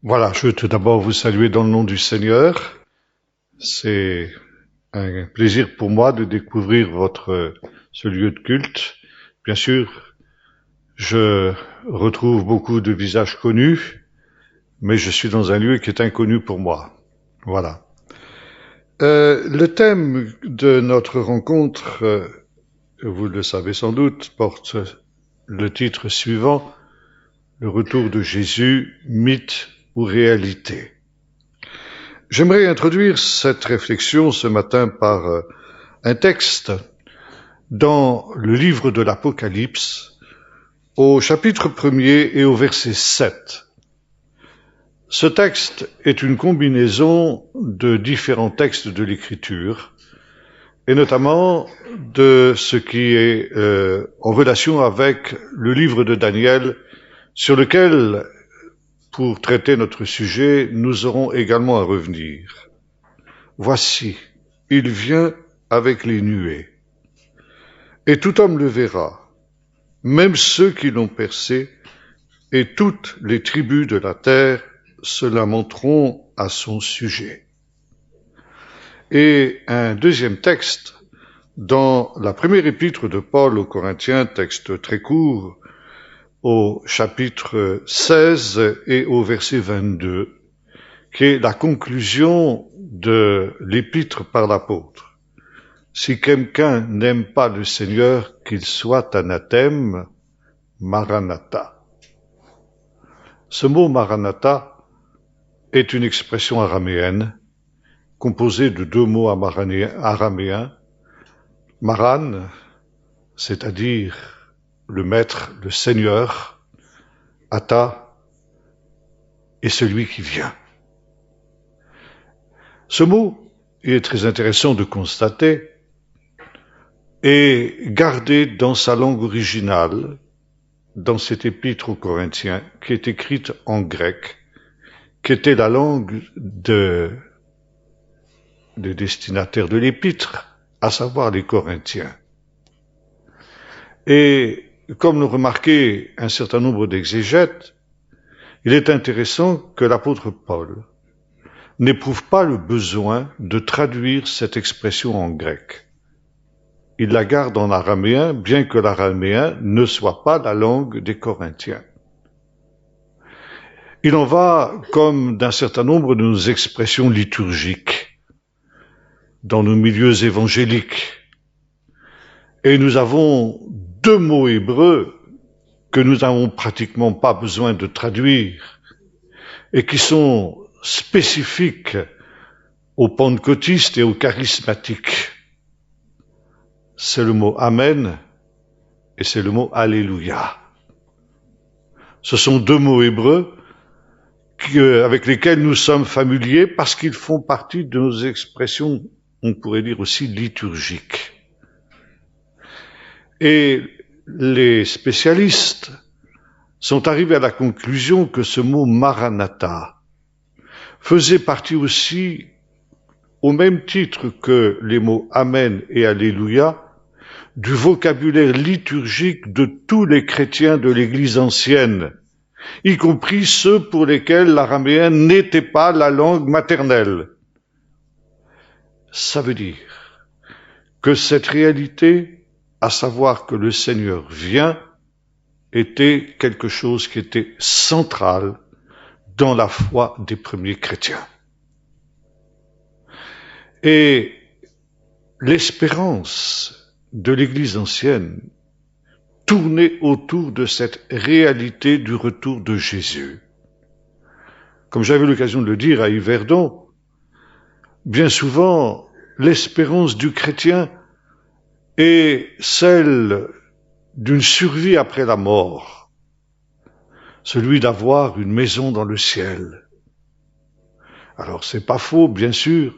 Voilà, je veux tout d'abord vous saluer dans le nom du Seigneur. C'est un plaisir pour moi de découvrir ce lieu de culte. Bien sûr, je retrouve beaucoup de visages connus, mais je suis dans un lieu qui est inconnu pour moi. Voilà. Le thème de notre rencontre, vous le savez sans doute, porte le titre suivant: Le retour de Jésus, mythe ou réalité. J'aimerais introduire cette réflexion ce matin par un texte dans le livre de l'Apocalypse, au chapitre 1er et au verset 7. Ce texte est une combinaison de différents textes de l'Écriture, et notamment de ce qui est en relation avec le livre de Daniel, sur lequel, pour traiter notre sujet, nous aurons également à revenir. Voici, il vient avec les nuées, et tout homme le verra, même ceux qui l'ont percé, et toutes les tribus de la terre se lamenteront à son sujet. Et un deuxième texte, dans la première épître de Paul aux Corinthiens, texte très court, au chapitre 16 et au verset 22, qui est la conclusion de l'épître par l'apôtre. Si quelqu'un n'aime pas le Seigneur, qu'il soit anathème, Maranatha. Ce mot Maranatha est une expression araméenne composée de deux mots araméens. Maran, c'est-à-dire le maître, le Seigneur, Atha est celui qui vient. Ce mot, il est très intéressant de constater, est gardé dans sa langue originale, dans cette épître aux Corinthiens, qui est écrite en grec, qui était la langue des destinataires de l'épître, à savoir les Corinthiens. Et comme l'ont remarqué un certain nombre d'exégètes, il est intéressant que l'apôtre Paul n'éprouve pas le besoin de traduire cette expression en grec. Il la garde en araméen, bien que l'araméen ne soit pas la langue des Corinthiens. Il en va comme d'un certain nombre de nos expressions liturgiques dans nos milieux évangéliques. Et nous avons deux mots hébreux que nous n'avons pratiquement pas besoin de traduire et qui sont spécifiques aux pentecôtistes et aux charismatiques. C'est le mot Amen et c'est le mot Alléluia. Ce sont deux mots hébreux avec lesquels nous sommes familiers parce qu'ils font partie de nos expressions, on pourrait dire aussi liturgiques. Et les spécialistes sont arrivés à la conclusion que ce mot Maranatha faisait partie aussi, au même titre que les mots Amen et Alléluia, du vocabulaire liturgique de tous les chrétiens de l'Église ancienne, y compris ceux pour lesquels l'araméen n'était pas la langue maternelle. Ça veut dire que cette réalité, à savoir que le Seigneur vient, était quelque chose qui était central dans la foi des premiers chrétiens. Et l'espérance de l'Église ancienne tournait autour de cette réalité du retour de Jésus. Comme j'avais l'occasion de le dire à Yverdon, bien souvent, l'espérance du chrétien est celle d'une survie après la mort, celui d'avoir une maison dans le ciel. Alors, c'est pas faux, bien sûr,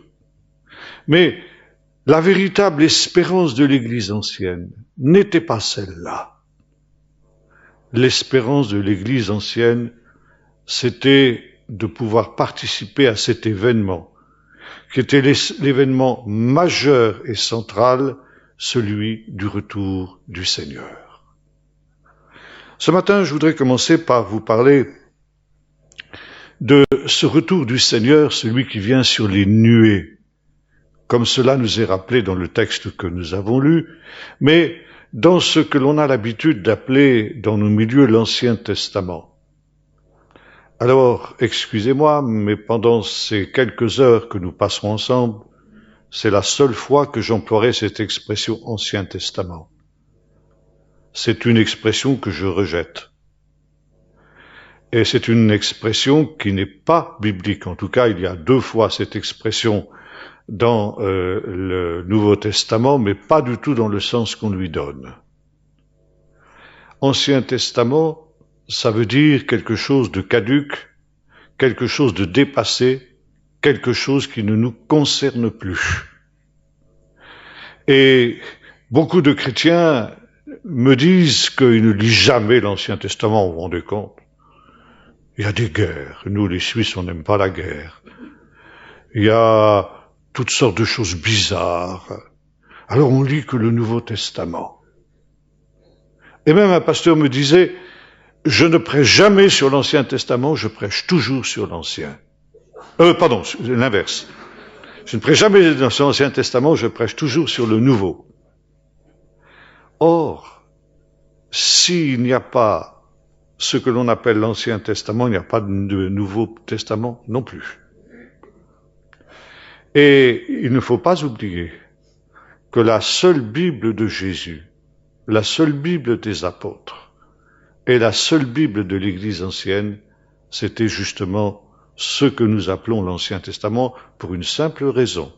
mais la véritable espérance de l'Église ancienne n'était pas celle-là. L'espérance de l'Église ancienne, c'était de pouvoir participer à cet événement, qui était l'événement majeur et central, celui du retour du Seigneur. Ce matin, je voudrais commencer par vous parler de de ce retour du Seigneur, celui qui vient sur les nuées, comme cela nous est rappelé dans le texte que nous avons lu, mais dans ce que l'on a l'habitude d'appeler dans nos milieux l'Ancien Testament. Alors, excusez-moi, mais pendant ces quelques heures que nous passerons ensemble, c'est la seule fois que j'emploierai cette expression Ancien Testament. C'est une expression que je rejette. Et c'est une expression qui n'est pas biblique. En tout cas, il y a 2 fois cette expression dans le Nouveau Testament, mais pas du tout dans le sens qu'on lui donne. Ancien Testament, ça veut dire quelque chose de caduc, quelque chose de dépassé, quelque chose qui ne nous concerne plus. Et beaucoup de chrétiens me disent qu'ils ne lisent jamais l'Ancien Testament, vous vous rendez compte? Il y a des guerres. Nous, les Suisses, on n'aime pas la guerre. Il y a toutes sortes de choses bizarres. Alors on lit que le Nouveau Testament. Et même un pasteur me disait, je ne prêche jamais sur l'Ancien Testament, je prêche toujours sur l'Ancien. Pardon, l'inverse. Je ne prêche jamais sur l'Ancien Testament, je prêche toujours sur le Nouveau. Or, s'il n'y a pas ce que l'on appelle l'Ancien Testament, il n'y a pas de Nouveau Testament non plus. Et il ne faut pas oublier que la seule Bible de Jésus, la seule Bible des apôtres et la seule Bible de l'Église ancienne, c'était justement ce que nous appelons l'Ancien Testament pour une simple raison,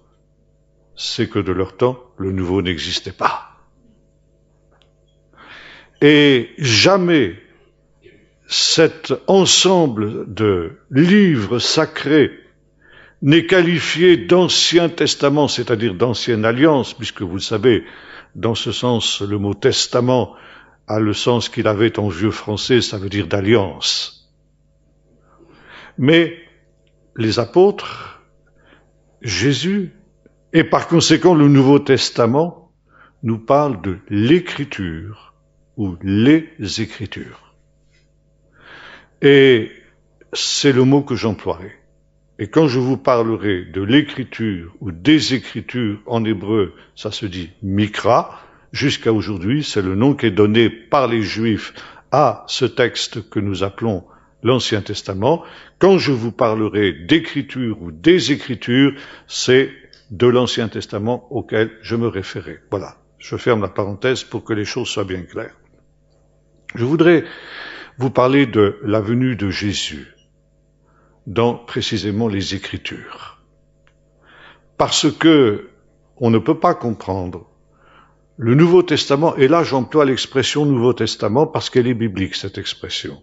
c'est que de leur temps, le Nouveau n'existait pas. Et jamais cet ensemble de livres sacrés n'est qualifié d'Ancien Testament, c'est-à-dire d'Ancienne Alliance, puisque vous le savez, dans ce sens, le mot testament a le sens qu'il avait en vieux français, ça veut dire d'alliance. Mais les apôtres, Jésus, et par conséquent le Nouveau Testament, nous parlent de l'écriture ou les Écritures. Et c'est le mot que j'emploierai. Et quand je vous parlerai de l'écriture ou des écritures en hébreu, ça se dit Mikra, jusqu'à aujourd'hui, c'est le nom qui est donné par les Juifs à ce texte que nous appelons l'Ancien Testament. Quand je vous parlerai d'écriture ou des écritures, c'est de l'Ancien Testament auquel je me référais. Voilà, je ferme la parenthèse pour que les choses soient bien claires. Je voudrais vous parler de la venue de Jésus dans précisément les Écritures. Parce que on ne peut pas comprendre le Nouveau Testament, et là j'emploie l'expression Nouveau Testament parce qu'elle est biblique, cette expression.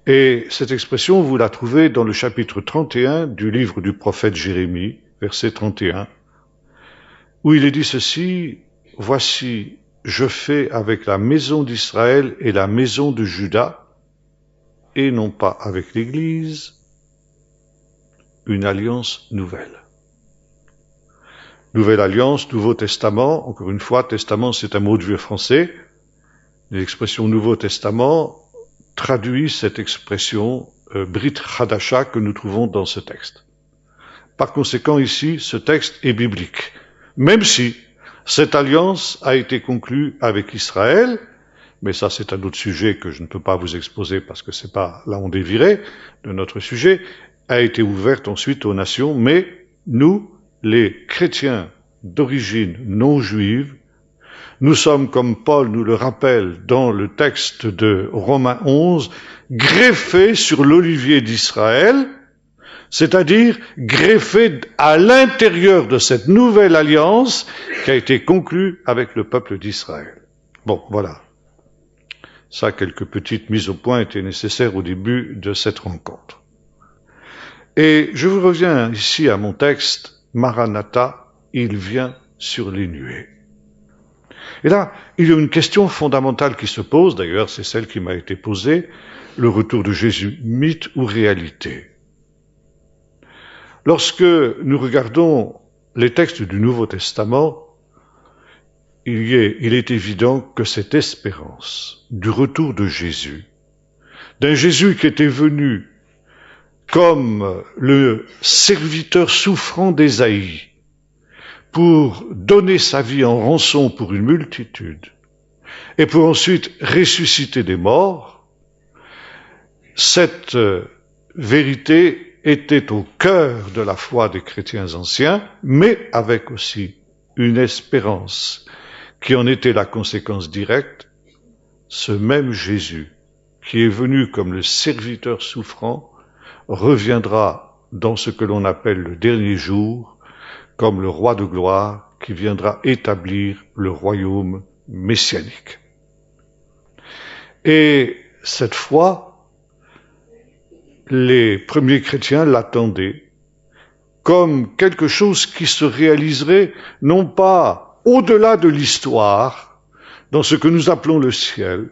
Et cette expression, vous la trouvez dans le chapitre 31 du livre du prophète Jérémie, verset 31, où il est dit ceci, « Voici, je fais avec la maison d'Israël et la maison de Juda, et non pas avec l'Église, une alliance nouvelle. » Nouvelle alliance, Nouveau Testament, encore une fois, Testament c'est un mot de vieux français, l'expression Nouveau Testament traduit cette expression Brit Chadasha que nous trouvons dans ce texte. Par conséquent, ici, ce texte est biblique, même si cette alliance a été conclue avec Israël, mais ça c'est un autre sujet que je ne peux pas vous exposer parce que c'est pas là on dévirait de notre sujet, a été ouverte ensuite aux nations, mais nous, les chrétiens d'origine non juive, nous sommes, comme Paul nous le rappelle dans le texte de Romains 11, greffés sur l'olivier d'Israël, c'est-à-dire greffés à l'intérieur de cette nouvelle alliance qui a été conclue avec le peuple d'Israël. Bon, voilà. Ça, quelques petites mises au point étaient nécessaires au début de cette rencontre. Et je vous reviens ici à mon texte, Maranatha, il vient sur les nuées. Et là, il y a une question fondamentale qui se pose, d'ailleurs c'est celle qui m'a été posée, le retour de Jésus, mythe ou réalité? Lorsque nous regardons les textes du Nouveau Testament, il est évident que cette espérance du retour de Jésus, d'un Jésus qui était venu comme le serviteur souffrant d'Ésaïe, pour donner sa vie en rançon pour une multitude, et pour ensuite ressusciter des morts, cette vérité était au cœur de la foi des chrétiens anciens, mais avec aussi une espérance qui en était la conséquence directe. Ce même Jésus, qui est venu comme le serviteur souffrant, reviendra dans ce que l'on appelle le dernier jour, comme le roi de gloire qui viendra établir le royaume messianique. Et cette fois, les premiers chrétiens l'attendaient comme quelque chose qui se réaliserait non pas au-delà de l'histoire, dans ce que nous appelons le ciel,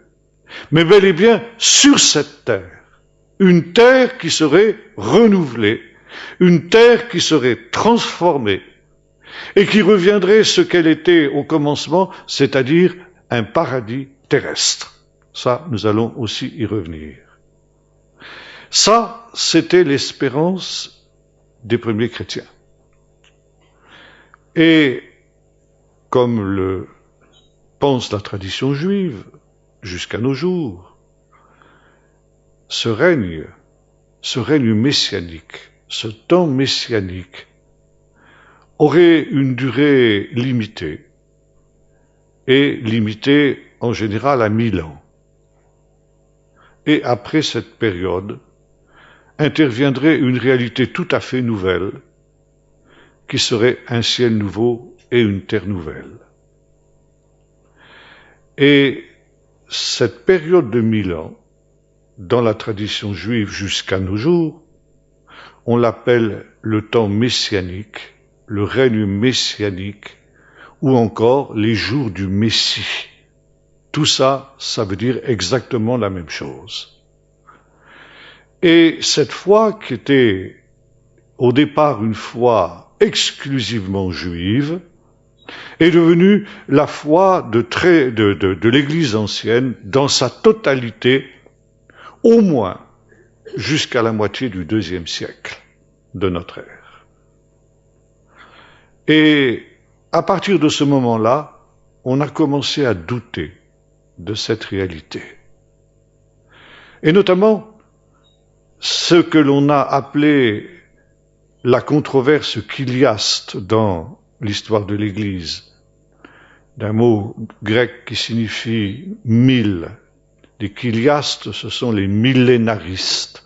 mais bel et bien sur cette terre. Une terre qui serait renouvelée, une terre qui serait transformée, et qui reviendrait ce qu'elle était au commencement, c'est-à-dire un paradis terrestre. Ça, nous allons aussi y revenir. Ça, c'était l'espérance des premiers chrétiens. Et comme le pense la tradition juive jusqu'à nos jours, ce règne messianique, ce temps messianique, aurait une durée limitée, et limitée en général à 1000 ans. Et après cette période, interviendrait une réalité tout à fait nouvelle, qui serait un ciel nouveau et une terre nouvelle. Et cette période de 1000 ans, dans la tradition juive jusqu'à nos jours, on l'appelle le temps messianique, le règne messianique, ou encore les jours du Messie. Tout ça, ça veut dire exactement la même chose. Et cette foi qui était au départ une foi exclusivement juive, est devenue la foi de l'Église ancienne dans sa totalité, au moins jusqu'à la moitié du IIe siècle de notre ère. Et à partir de ce moment-là, on a commencé à douter de cette réalité. Et notamment, ce que l'on a appelé la controverse chiliaste dans l'histoire de l'Église, d'un mot grec qui signifie 1000. Les chiliastes, ce sont les millénaristes,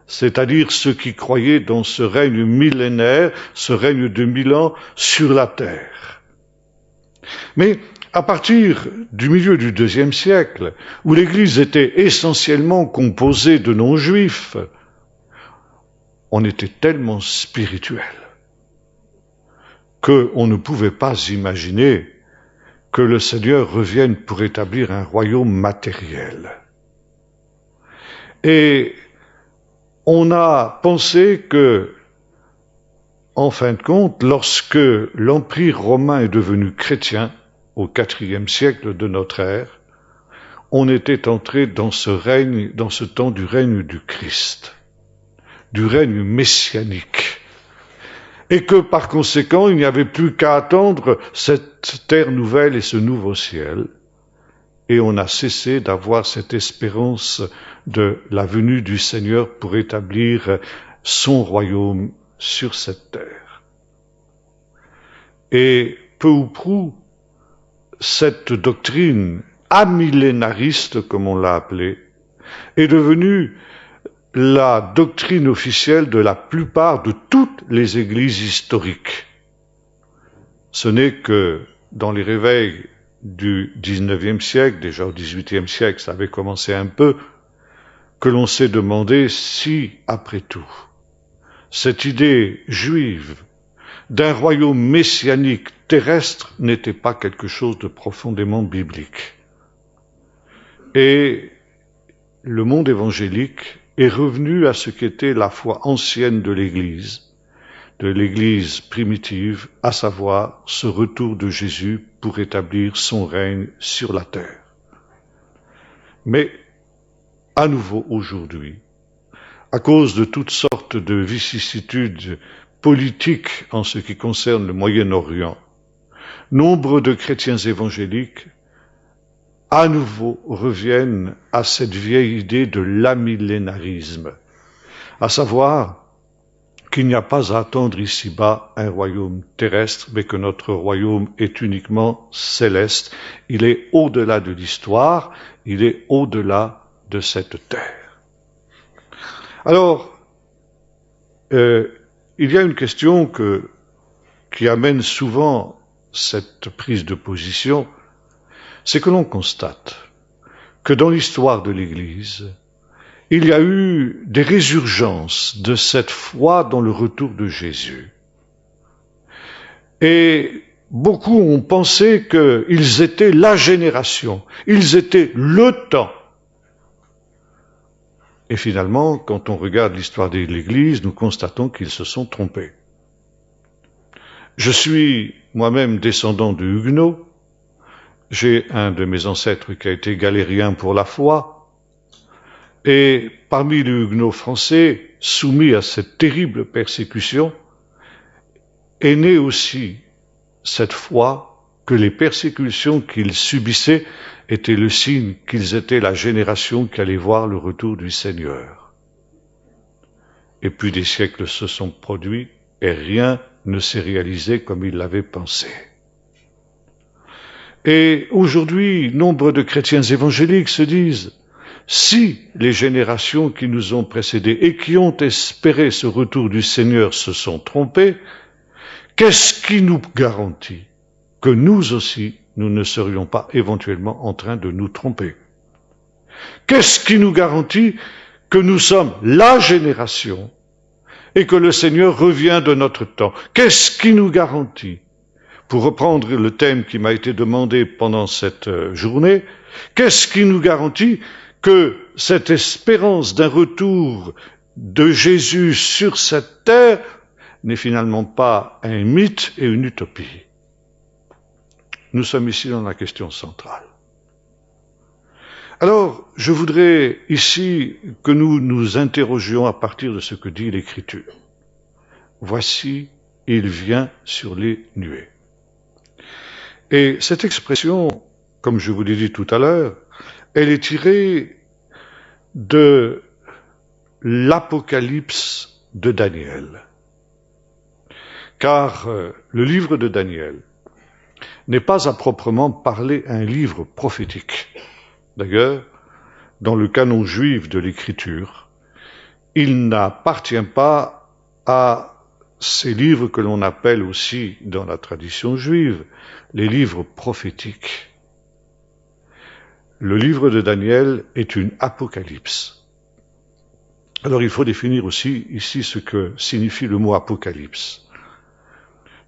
c'est-à-dire ceux qui croyaient dans ce règne millénaire, ce règne de 1000 ans sur la terre. Mais à partir du milieu du IIe siècle, où l'Église était essentiellement composée de non-juifs, on était tellement spirituel qu'on ne pouvait pas imaginer que le Seigneur revienne pour établir un royaume matériel. Et on a pensé que, en fin de compte, lorsque l'Empire romain est devenu chrétien, au IVe siècle de notre ère, on était entré dans ce règne, dans ce temps du règne du Christ, du règne messianique. Et que par conséquent, il n'y avait plus qu'à attendre cette terre nouvelle et ce nouveau ciel. Et on a cessé d'avoir cette espérance de la venue du Seigneur pour établir son royaume sur cette terre. Et peu ou prou, cette doctrine amillénariste, comme on l'a appelée, est devenue la doctrine officielle de la plupart de toutes les églises historiques. Ce n'est que dans les réveils du XIXe siècle, déjà au XVIIIe siècle, ça avait commencé un peu, que l'on s'est demandé si, après tout, cette idée juive d'un royaume messianique terrestre n'était pas quelque chose de profondément biblique. Et le monde évangélique est revenu à ce qu'était la foi ancienne de l'Église primitive, à savoir ce retour de Jésus pour établir son règne sur la terre. Mais, à nouveau aujourd'hui, à cause de toutes sortes de vicissitudes politiques en ce qui concerne le Moyen-Orient, nombre de chrétiens évangéliques à nouveau reviennent à cette vieille idée de l'amillénarisme, à savoir qu'il n'y a pas à attendre ici-bas un royaume terrestre, mais que notre royaume est uniquement céleste. Il est au-delà de l'histoire, il est au-delà de cette terre. Alors, il y a une question qui amène souvent cette prise de position, c'est que l'on constate que dans l'histoire de l'Église, il y a eu des résurgences de cette foi dans le retour de Jésus. Et beaucoup ont pensé qu'ils étaient la génération, ils étaient le temps. Et finalement, quand on regarde l'histoire de l'Église, nous constatons qu'ils se sont trompés. Je suis moi-même descendant de Huguenots. J'ai un de mes ancêtres qui a été galérien pour la foi. Et parmi les Huguenots français, soumis à cette terrible persécution, est née aussi cette foi que les persécutions qu'ils subissaient étaient le signe qu'ils étaient la génération qui allait voir le retour du Seigneur. Et puis des siècles se sont produits et rien ne s'est réalisé comme ils l'avaient pensé. Et aujourd'hui, nombre de chrétiens évangéliques se disent, si les générations qui nous ont précédés et qui ont espéré ce retour du Seigneur se sont trompées, qu'est-ce qui nous garantit que nous aussi, nous ne serions pas éventuellement en train de nous tromper? Qu'est-ce qui nous garantit que nous sommes la génération et que le Seigneur revient de notre temps? Qu'est-ce qui nous garantit? Pour reprendre le thème qui m'a été demandé pendant cette journée, qu'est-ce qui nous garantit que cette espérance d'un retour de Jésus sur cette terre n'est finalement pas un mythe et une utopie? Nous sommes ici dans la question centrale. Alors, je voudrais ici que nous nous interrogions à partir de ce que dit l'Écriture. Voici, il vient sur les nuées. Et cette expression, comme je vous l'ai dit tout à l'heure, elle est tirée de l'Apocalypse de Daniel. Car le livre de Daniel n'est pas à proprement parler un livre prophétique. D'ailleurs, dans le canon juif de l'Écriture, il n'appartient pas à ces livres que l'on appelle aussi dans la tradition juive les livres prophétiques. Le livre de Daniel est une apocalypse. Alors il faut définir aussi ici ce que signifie le mot apocalypse.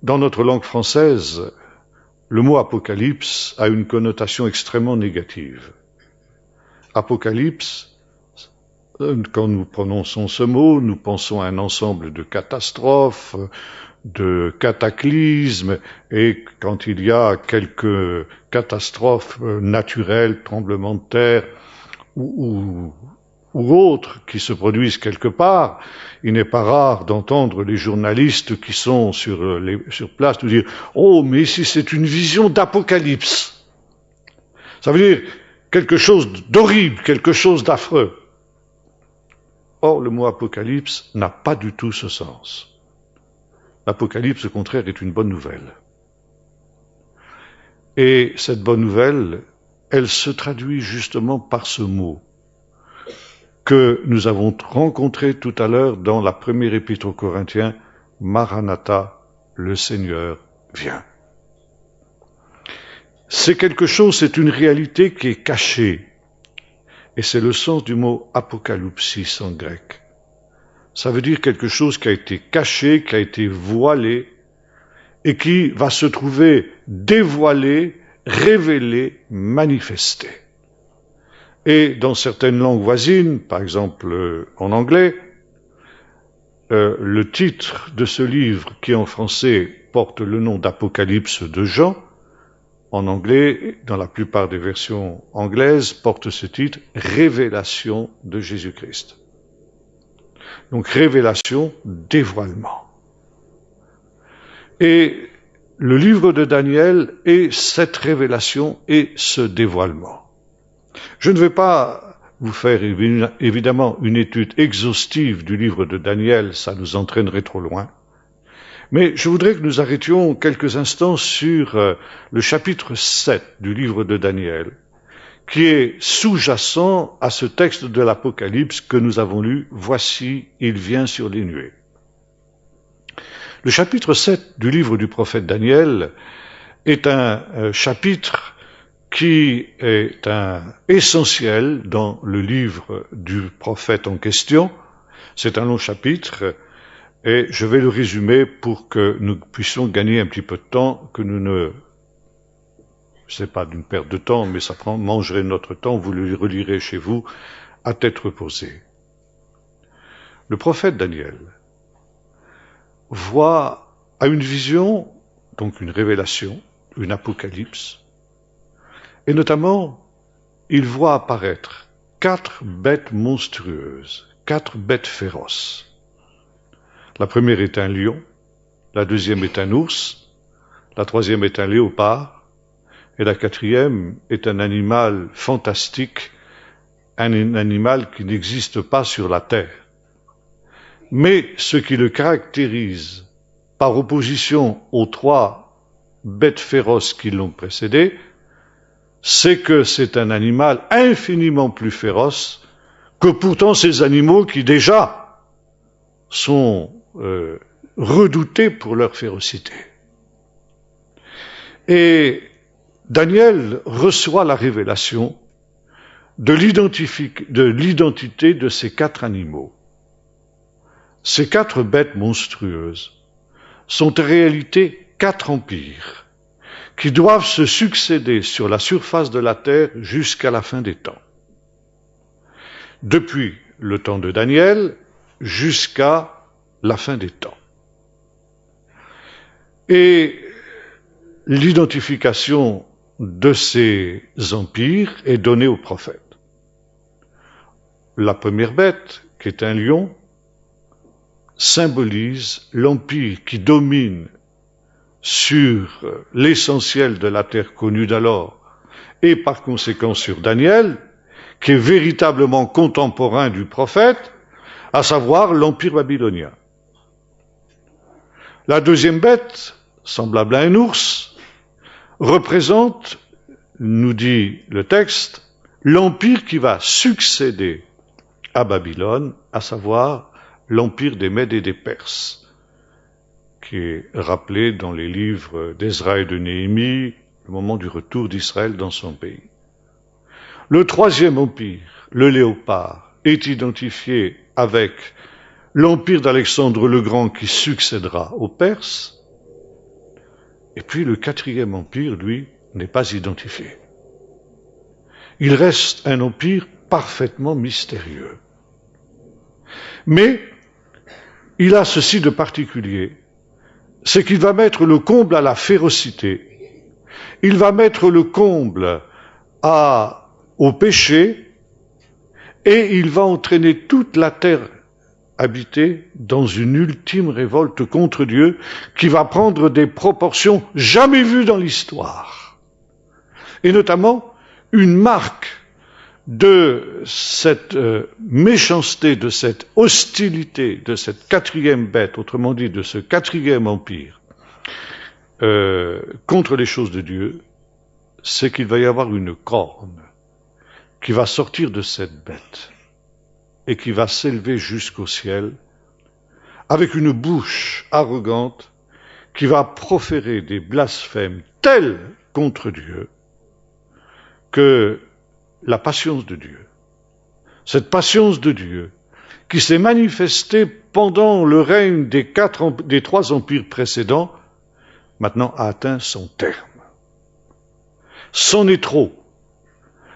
Dans notre langue française, le mot apocalypse a une connotation extrêmement négative. Apocalypse, quand nous prononçons ce mot, nous pensons à un ensemble de catastrophes, de cataclysmes, et quand il y a quelques catastrophes naturelles, tremblements de terre ou autres qui se produisent quelque part, il n'est pas rare d'entendre les journalistes qui sont sur place nous dire « Oh, mais ici c'est une vision d'apocalypse ». Ça veut dire quelque chose d'horrible, quelque chose d'affreux. Or, le mot apocalypse n'a pas du tout ce sens. L'apocalypse, au contraire, est une bonne nouvelle. Et cette bonne nouvelle, elle se traduit justement par ce mot que nous avons rencontré tout à l'heure dans la première épître aux Corinthiens, Maranatha, le Seigneur vient. C'est quelque chose, c'est une réalité qui est cachée. Et c'est le sens du mot apocalypsis en grec. Ça veut dire quelque chose qui a été caché, qui a été voilé, et qui va se trouver dévoilé, révélé, manifesté. Et dans certaines langues voisines, par exemple en anglais, le titre de ce livre, qui en français porte le nom d'Apocalypse de Jean, en anglais, dans la plupart des versions anglaises, porte ce titre « Révélation de Jésus-Christ ». Donc révélation, dévoilement. Et le livre de Daniel est cette révélation et ce dévoilement. Je ne vais pas vous faire évidemment une étude exhaustive du livre de Daniel, ça nous entraînerait trop loin. Mais je voudrais que nous arrêtions quelques instants sur le chapitre 7 du livre de Daniel, qui est sous-jacent à ce texte de l'Apocalypse que nous avons lu, « Voici, il vient sur les nuées ». Le chapitre 7 du livre du prophète Daniel est un chapitre qui est essentiel dans le livre du prophète en question. C'est un long chapitre et je vais le résumer pour que nous puissions gagner un petit peu de temps, que nous ne... C'est pas d'une perte de temps, mais ça mangerait notre temps, vous le relirez chez vous à tête reposée. Le prophète Daniel a une vision, donc une révélation, une apocalypse, et notamment, il voit apparaître 4 bêtes monstrueuses, 4 bêtes féroces. La première est un lion, la deuxième est un ours, la troisième est un léopard, et la quatrième est un animal fantastique, un animal qui n'existe pas sur la terre. Mais ce qui le caractérise, par opposition aux 3 bêtes féroces qui l'ont précédé, c'est que c'est un animal infiniment plus féroce que pourtant ces animaux qui déjà sont redoutés pour leur férocité. Et Daniel reçoit la révélation de l'identité de ces 4 animaux. Ces 4 bêtes monstrueuses sont en réalité 4 empires qui doivent se succéder sur la surface de la terre jusqu'à la fin des temps. Depuis le temps de Daniel jusqu'à la fin des temps. Et l'identification de ces empires est donnée au prophète. La première bête, qui est un lion, symbolise l'empire qui domine sur l'essentiel de la terre connue d'alors, et par conséquent sur Daniel, qui est véritablement contemporain du prophète, à savoir l'empire babylonien. La deuxième bête, semblable à un ours, représente, nous dit le texte, l'empire qui va succéder à Babylone, à savoir l'empire des Mèdes et des Perses, qui est rappelé dans les livres d'Ezra et de Néhémie, le moment du retour d'Israël dans son pays. Le troisième empire, le léopard, est identifié avec l'empire d'Alexandre le Grand qui succédera aux Perses, et puis le quatrième empire, lui, n'est pas identifié. Il reste un empire parfaitement mystérieux. Mais il a ceci de particulier, c'est qu'il va mettre le comble à la férocité, il va mettre le comble au péché, et il va entraîner toute la terre habitée dans une ultime révolte contre Dieu qui va prendre des proportions jamais vues dans l'histoire. Et notamment, une marque de cette méchanceté, de cette hostilité, de cette quatrième bête, autrement dit de ce quatrième empire, contre les choses de Dieu, c'est qu'il va y avoir une corne qui va sortir de cette bête et qui va s'élever jusqu'au ciel avec une bouche arrogante qui va proférer des blasphèmes tels contre Dieu que la patience de Dieu, cette patience de Dieu qui s'est manifestée pendant le règne des 3 empires précédents, maintenant a atteint son terme. C'en est trop.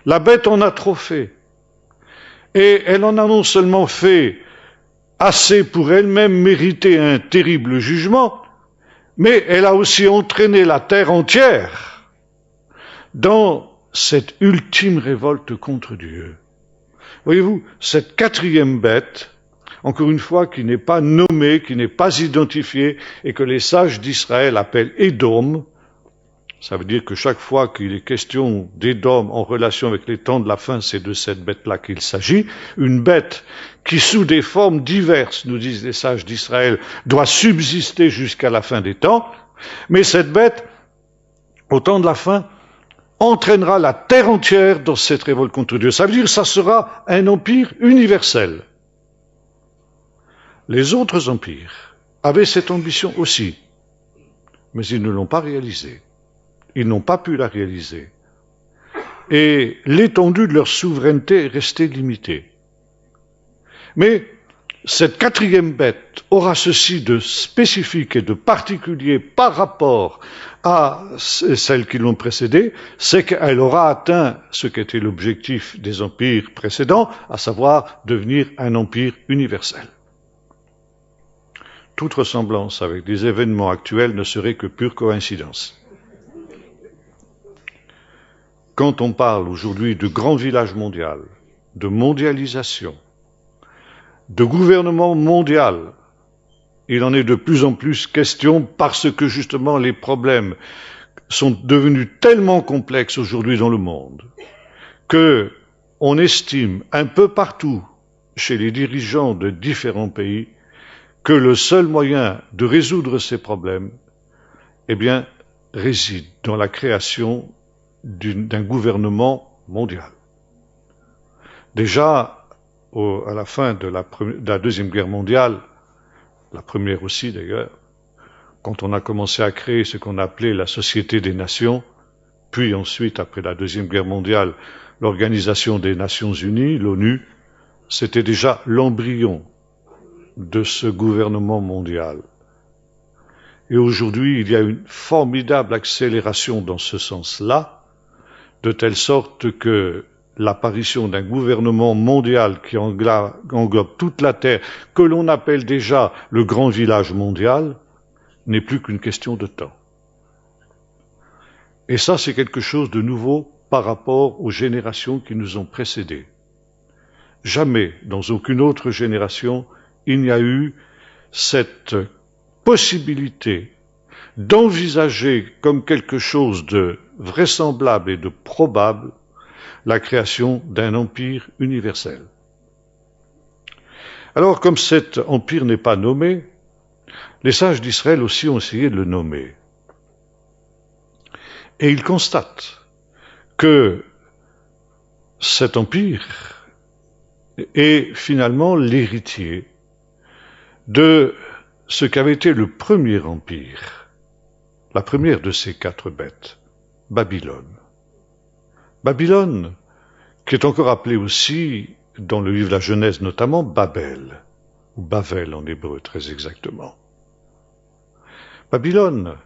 La bête en a trop fait. Et elle en a non seulement fait assez pour elle-même mériter un terrible jugement, mais elle a aussi entraîné la terre entière dans cette ultime révolte contre Dieu. Voyez-vous, cette quatrième bête encore une fois, qui n'est pas nommé, qui n'est pas identifié, et que les sages d'Israël appellent Édom. Ça veut dire que chaque fois qu'il est question d'Édom en relation avec les temps de la fin, c'est de cette bête-là qu'il s'agit. Une bête qui, sous des formes diverses, nous disent les sages d'Israël, doit subsister jusqu'à la fin des temps. Mais cette bête, au temps de la fin, entraînera la terre entière dans cette révolte contre Dieu. Ça veut dire que ça sera un empire universel. Les autres empires avaient cette ambition aussi, mais ils ne l'ont pas réalisée. Ils n'ont pas pu la réaliser. Et l'étendue de leur souveraineté est restée limitée. Mais cette quatrième bête aura ceci de spécifique et de particulier par rapport à celles qui l'ont précédée, c'est qu'elle aura atteint ce qu'était l'objectif des empires précédents, à savoir devenir un empire universel. Toute ressemblance avec des événements actuels ne serait que pure coïncidence. Quand on parle aujourd'hui de grand village mondial, de mondialisation, de gouvernement mondial, il en est de plus en plus question parce que justement les problèmes sont devenus tellement complexes aujourd'hui dans le monde que on estime un peu partout chez les dirigeants de différents pays que le seul moyen de résoudre ces problèmes, eh bien, réside dans la création d'un gouvernement mondial. Déjà, à la fin de la Deuxième Guerre mondiale, la première aussi d'ailleurs, quand on a commencé à créer ce qu'on appelait la Société des Nations, puis ensuite, après la Deuxième Guerre mondiale, l'Organisation des Nations Unies, l'ONU, c'était déjà l'embryon de ce gouvernement mondial. Et aujourd'hui, il y a une formidable accélération dans ce sens-là, de telle sorte que l'apparition d'un gouvernement mondial qui englobe toute la Terre, que l'on appelle déjà le grand village mondial, n'est plus qu'une question de temps. Et ça, c'est quelque chose de nouveau par rapport aux générations qui nous ont précédés. Jamais, dans aucune autre génération, il n'y a eu cette possibilité d'envisager comme quelque chose de vraisemblable et de probable la création d'un empire universel. Alors, comme cet empire n'est pas nommé, les sages d'Israël aussi ont essayé de le nommer. Et ils constatent que cet empire est finalement l'héritier de ce qu'avait été le premier empire, la première de ces quatre bêtes, Babylone. Babylone, qui est encore appelée aussi, dans le livre de la Genèse notamment, Babel, ou Bavel en hébreu très exactement. Babylone,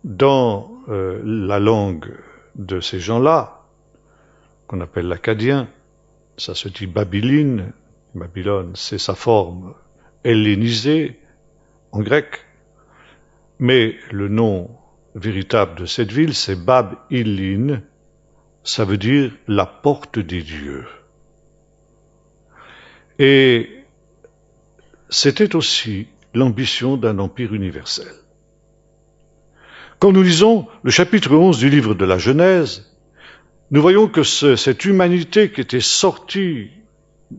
dans la langue de ces gens-là, qu'on appelle l'acadien, ça se dit Babyline, Babylone, c'est sa forme hellénisée en grec, mais le nom véritable de cette ville, c'est Bab-Illin, ça veut dire la porte des dieux. Et c'était aussi l'ambition d'un empire universel. Quand nous lisons le chapitre 11 du livre de la Genèse, nous voyons que cette humanité qui était sortie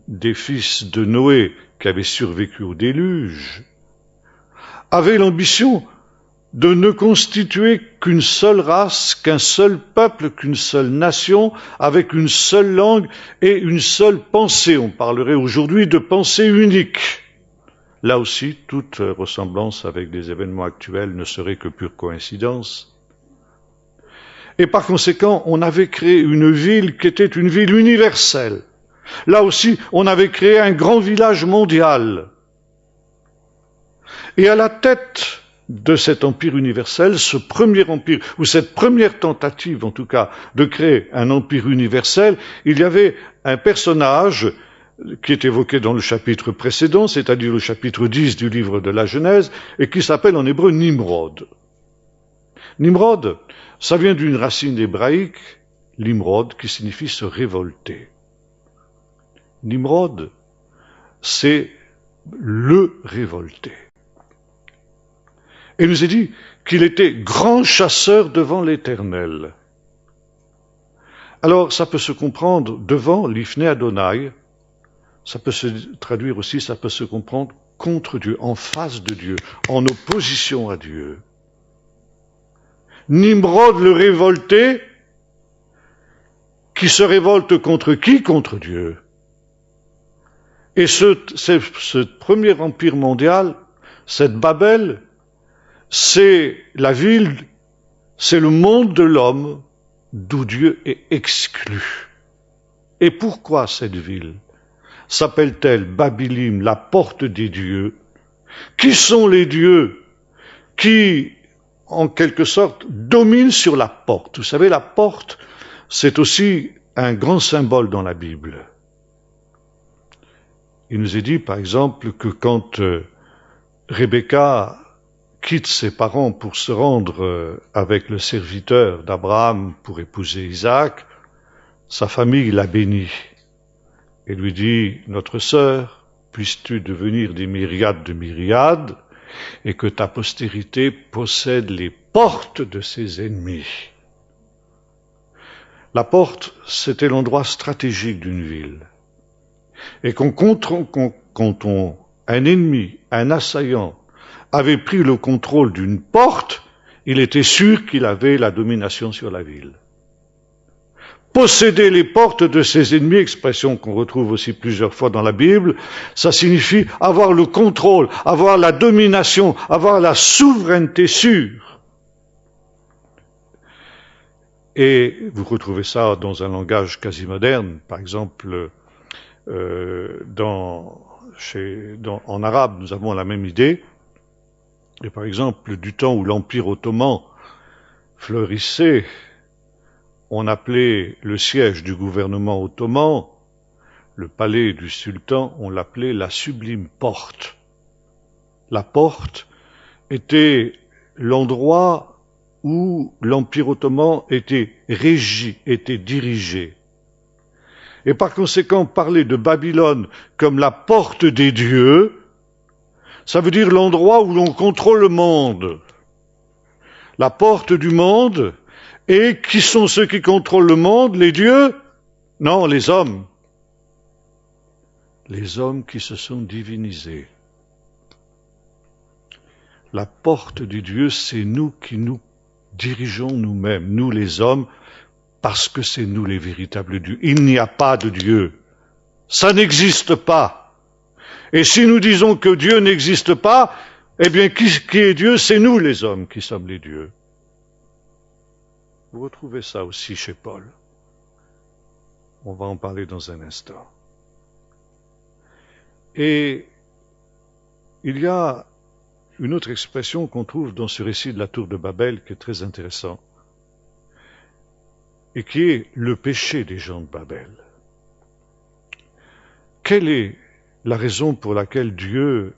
des fils de Noé, qui avaient survécu au déluge, avait l'ambition de ne constituer qu'une seule race, qu'un seul peuple, qu'une seule nation, avec une seule langue et une seule pensée. On parlerait aujourd'hui de pensée unique. Là aussi, toute ressemblance avec des événements actuels ne serait que pure coïncidence. Et par conséquent, on avait créé une ville qui était une ville universelle. Là aussi, on avait créé un grand village mondial. Et à la tête de cet empire universel, ce premier empire, ou cette première tentative en tout cas, de créer un empire universel, il y avait un personnage qui est évoqué dans le chapitre précédent, c'est-à-dire le chapitre 10 du livre de la Genèse, et qui s'appelle en hébreu Nimrod. Nimrod, ça vient d'une racine hébraïque, Limrod, qui signifie se révolter. Nimrod, c'est le révolté. Et il nous est dit qu'il était grand chasseur devant l'Éternel. Alors, ça peut se comprendre devant l'Ifné Adonai, ça peut se traduire aussi, ça peut se comprendre contre Dieu, en face de Dieu, en opposition à Dieu. Nimrod le révolté, qui se révolte contre qui? Contre Dieu. Et ce premier empire mondial, cette Babel, c'est la ville, c'est le monde de l'homme d'où Dieu est exclu. Et pourquoi cette ville s'appelle-t-elle Babilim, la porte des dieux? Qui sont les dieux qui, en quelque sorte, dominent sur la porte? Vous savez, la porte, c'est aussi un grand symbole dans la Bible. Il nous est dit, par exemple, que quand Rebecca quitte ses parents pour se rendre avec le serviteur d'Abraham pour épouser Isaac, sa famille la bénit et lui dit, notre sœur, puisses-tu devenir des myriades de myriades et que ta postérité possède les portes de ses ennemis. La porte, c'était l'endroit stratégique d'une ville. Et quand un ennemi, un assaillant, avait pris le contrôle d'une porte, il était sûr qu'il avait la domination sur la ville. Posséder les portes de ses ennemis, expression qu'on retrouve aussi plusieurs fois dans la Bible, ça signifie avoir le contrôle, avoir la domination, avoir la souveraineté sûre. Et vous retrouvez ça dans un langage quasi moderne, par exemple, en arabe, nous avons la même idée. Et par exemple, du temps où l'Empire ottoman fleurissait, on appelait le siège du gouvernement ottoman, le palais du sultan, on l'appelait la sublime porte. La porte était l'endroit où l'Empire ottoman était régi, était dirigé. Et par conséquent, parler de Babylone comme la porte des dieux, ça veut dire l'endroit où l'on contrôle le monde. La porte du monde. Et qui sont ceux qui contrôlent le monde? Les dieux? Non, les hommes. Les hommes qui se sont divinisés. La porte du Dieu, c'est nous qui nous dirigeons nous-mêmes, nous les hommes, parce que c'est nous les véritables dieux. Il n'y a pas de Dieu. Ça n'existe pas. Et si nous disons que Dieu n'existe pas, eh bien, qui est Dieu? C'est nous les hommes qui sommes les dieux. Vous retrouvez ça aussi chez Paul. On va en parler dans un instant. Et il y a une autre expression qu'on trouve dans ce récit de la tour de Babel qui est très intéressant et qui est le péché des gens de Babel. Quelle est la raison pour laquelle Dieu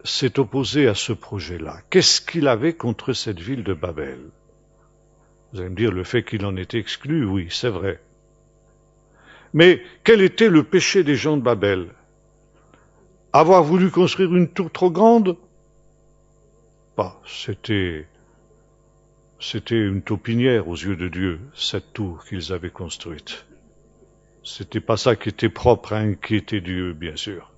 s'est opposé à ce projet-là? Qu'est-ce qu'il avait contre cette ville de Babel? Vous allez me dire, le fait qu'il en était exclu, oui, c'est vrai. Mais quel était le péché des gens de Babel? Avoir voulu construire une tour trop grande? Pas, c'était une taupinière aux yeux de Dieu, cette tour qu'ils avaient construite. C'était pas ça qui était propre à inquiéter Dieu, bien sûr.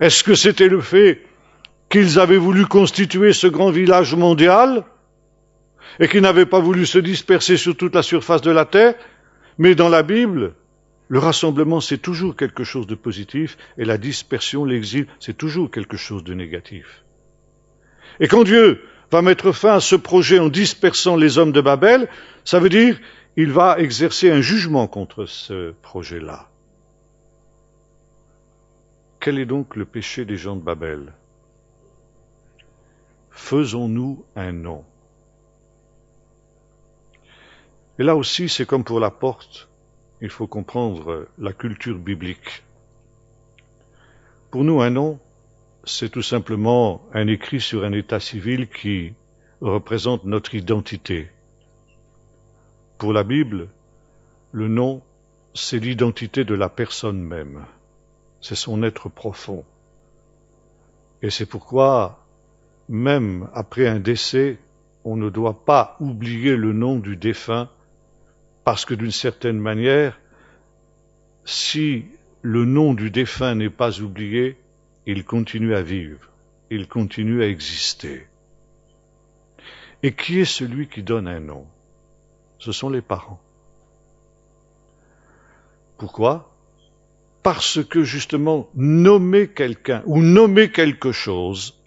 Est-ce que c'était le fait qu'ils avaient voulu constituer ce grand village mondial et qu'ils n'avaient pas voulu se disperser sur toute la surface de la terre? Mais dans la Bible, le rassemblement, c'est toujours quelque chose de positif, et la dispersion, l'exil, c'est toujours quelque chose de négatif. Et quand Dieu va mettre fin à ce projet en dispersant les hommes de Babel, ça veut dire qu'il va exercer un jugement contre ce projet-là. Quel est donc le péché des gens de Babel? Faisons-nous un nom. Et là aussi, c'est comme pour la porte, il faut comprendre la culture biblique. Pour nous, un nom, c'est tout simplement un écrit sur un état civil qui représente notre identité. Pour la Bible, le nom, c'est l'identité de la personne même. c'est son être profond. Et c'est pourquoi, même après un décès, on ne doit pas oublier le nom du défunt, parce que d'une certaine manière, si le nom du défunt n'est pas oublié, il continue à vivre, il continue à exister. Et qui est celui qui donne un nom? Ce sont les parents. Pourquoi? Parce que justement, nommer quelqu'un ou nommer quelque chose,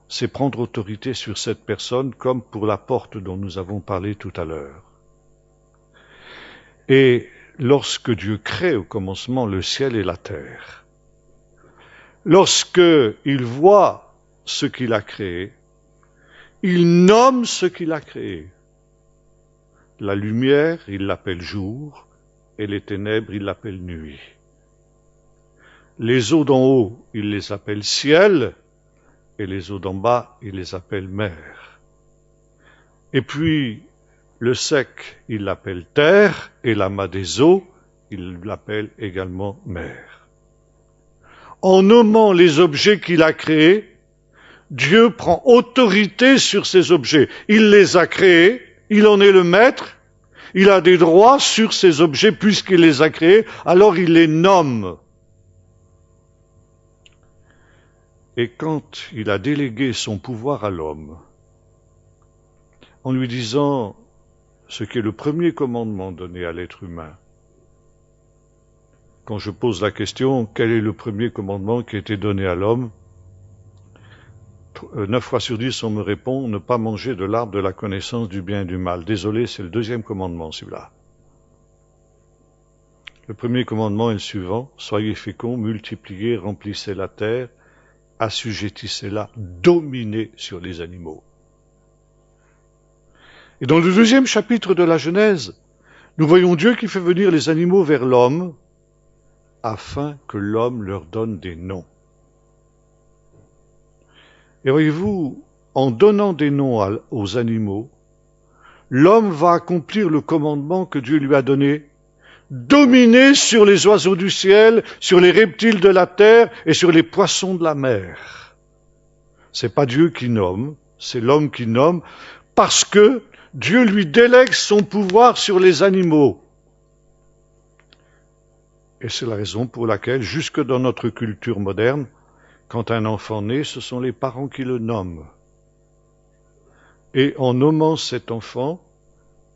c'est prendre autorité sur cette personne, comme pour la porte dont nous avons parlé tout à l'heure. Et lorsque Dieu crée au commencement le ciel et la terre, lorsque il voit ce qu'il a créé, il nomme ce qu'il a créé. La lumière, il l'appelle jour, et les ténèbres, il l'appelle nuit. Les eaux d'en haut, il les appelle ciel, et les eaux d'en bas, il les appelle mer. Et puis, le sec, il l'appelle terre, et l'amas des eaux, il l'appelle également mer. En nommant les objets qu'il a créés, Dieu prend autorité sur ces objets. Il les a créés, il en est le maître, il a des droits sur ces objets puisqu'il les a créés, alors il les nomme. Et quand il a délégué son pouvoir à l'homme, en lui disant ce qui est le premier commandement donné à l'être humain, quand je pose la question, quel est le premier commandement qui a été donné à l'homme? 9 fois sur 10, on me répond, ne pas manger de l'arbre de la connaissance du bien et du mal. Désolé, c'est le deuxième commandement, celui-là. Le premier commandement est le suivant, soyez féconds, multipliez, remplissez la terre, assujettissez-la, dominez sur les animaux. Et dans le deuxième chapitre de la Genèse, nous voyons Dieu qui fait venir les animaux vers l'homme, afin que l'homme leur donne des noms. Et voyez-vous, en donnant des noms aux animaux, l'homme va accomplir le commandement que Dieu lui a donné, dominer sur les oiseaux du ciel, sur les reptiles de la terre et sur les poissons de la mer. C'est pas Dieu qui nomme, c'est l'homme qui nomme, parce que Dieu lui délègue son pouvoir sur les animaux. Et c'est la raison pour laquelle, jusque dans notre culture moderne, quand un enfant naît, ce sont les parents qui le nomment. Et en nommant cet enfant,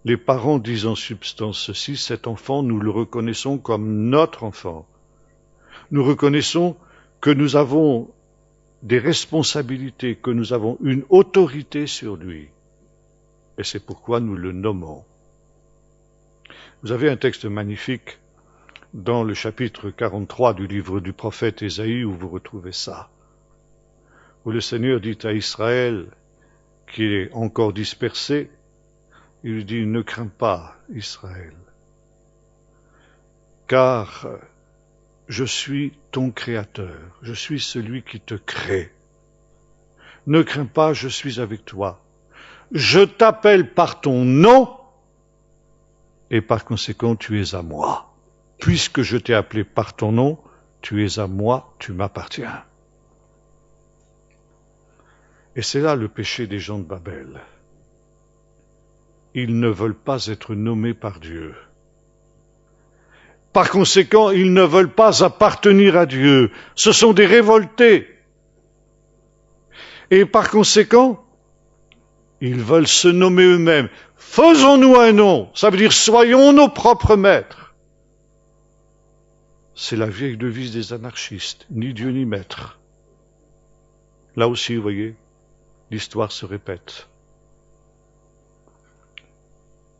les parents disent en substance ceci, cet enfant, nous le reconnaissons comme notre enfant. Nous reconnaissons que nous avons des responsabilités, que nous avons une autorité sur lui. Et c'est pourquoi nous le nommons. Vous avez un texte magnifique dans le chapitre 43 du livre du prophète Ésaïe où vous retrouvez ça, où le Seigneur dit à Israël, qui est encore dispersé, il lui dit, ne crains pas, Israël, car je suis ton créateur, je suis celui qui te crée. Ne crains pas, je suis avec toi. Je t'appelle par ton nom, et par conséquent, tu es à moi. Puisque je t'ai appelé par ton nom, tu es à moi, tu m'appartiens. Et c'est là le péché des gens de Babel. Ils ne veulent pas être nommés par Dieu. Par conséquent, ils ne veulent pas appartenir à Dieu. Ce sont des révoltés. Et par conséquent, ils veulent se nommer eux-mêmes. Faisons-nous un nom. Ça veut dire soyons nos propres maîtres. C'est la vieille devise des anarchistes. Ni Dieu ni maître. Là aussi, vous voyez, l'histoire se répète.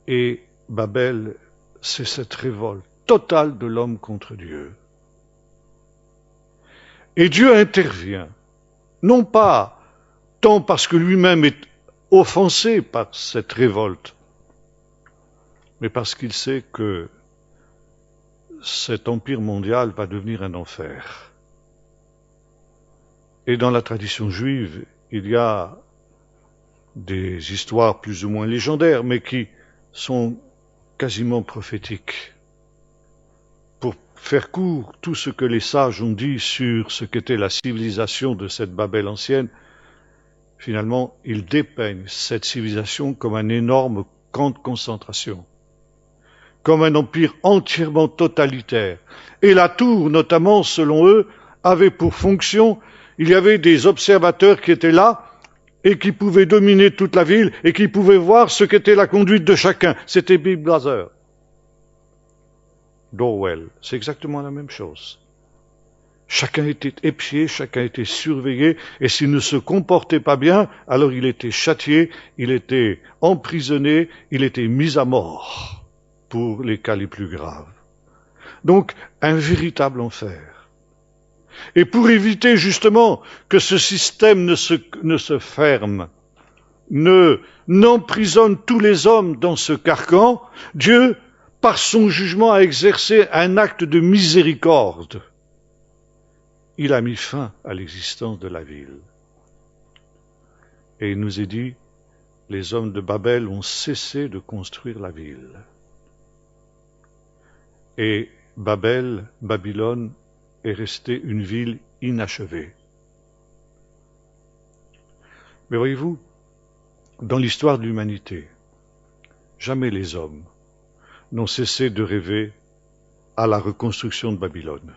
Et Babel, c'est cette révolte totale de l'homme contre Dieu. Et Dieu intervient, non pas tant parce que lui-même est offensé par cette révolte, mais parce qu'il sait que cet empire mondial va devenir un enfer. Et dans la tradition juive, il y a des histoires plus ou moins légendaires, mais qui sont quasiment prophétiques, pour faire court, tout ce que les sages ont dit sur ce qu'était la civilisation de cette Babel ancienne, finalement, ils dépeignent cette civilisation comme un énorme camp de concentration, comme un empire entièrement totalitaire. Et la tour, notamment, selon eux, avait pour fonction, il y avait des observateurs qui étaient là et qui pouvaient dominer toute la ville et qui pouvaient voir ce qu'était la conduite de chacun. C'était Big Brother. d'Orwell, c'est exactement la même chose. Chacun était épié, chacun était surveillé, et s'il ne se comportait pas bien, alors il était châtié, il était emprisonné, il était mis à mort, pour les cas les plus graves. Donc, un véritable enfer. Et pour éviter justement que ce système ne se ferme, n'emprisonne tous les hommes dans ce carcan, Dieu, par son jugement, a exercé un acte de miséricorde. Il a mis fin à l'existence de la ville. Et il nous est dit, les hommes de Babel ont cessé de construire la ville. Et Babylone, est restée une ville inachevée. Mais voyez-vous, dans l'histoire de l'humanité, jamais les hommes n'ont cessé de rêver à la reconstruction de Babylone.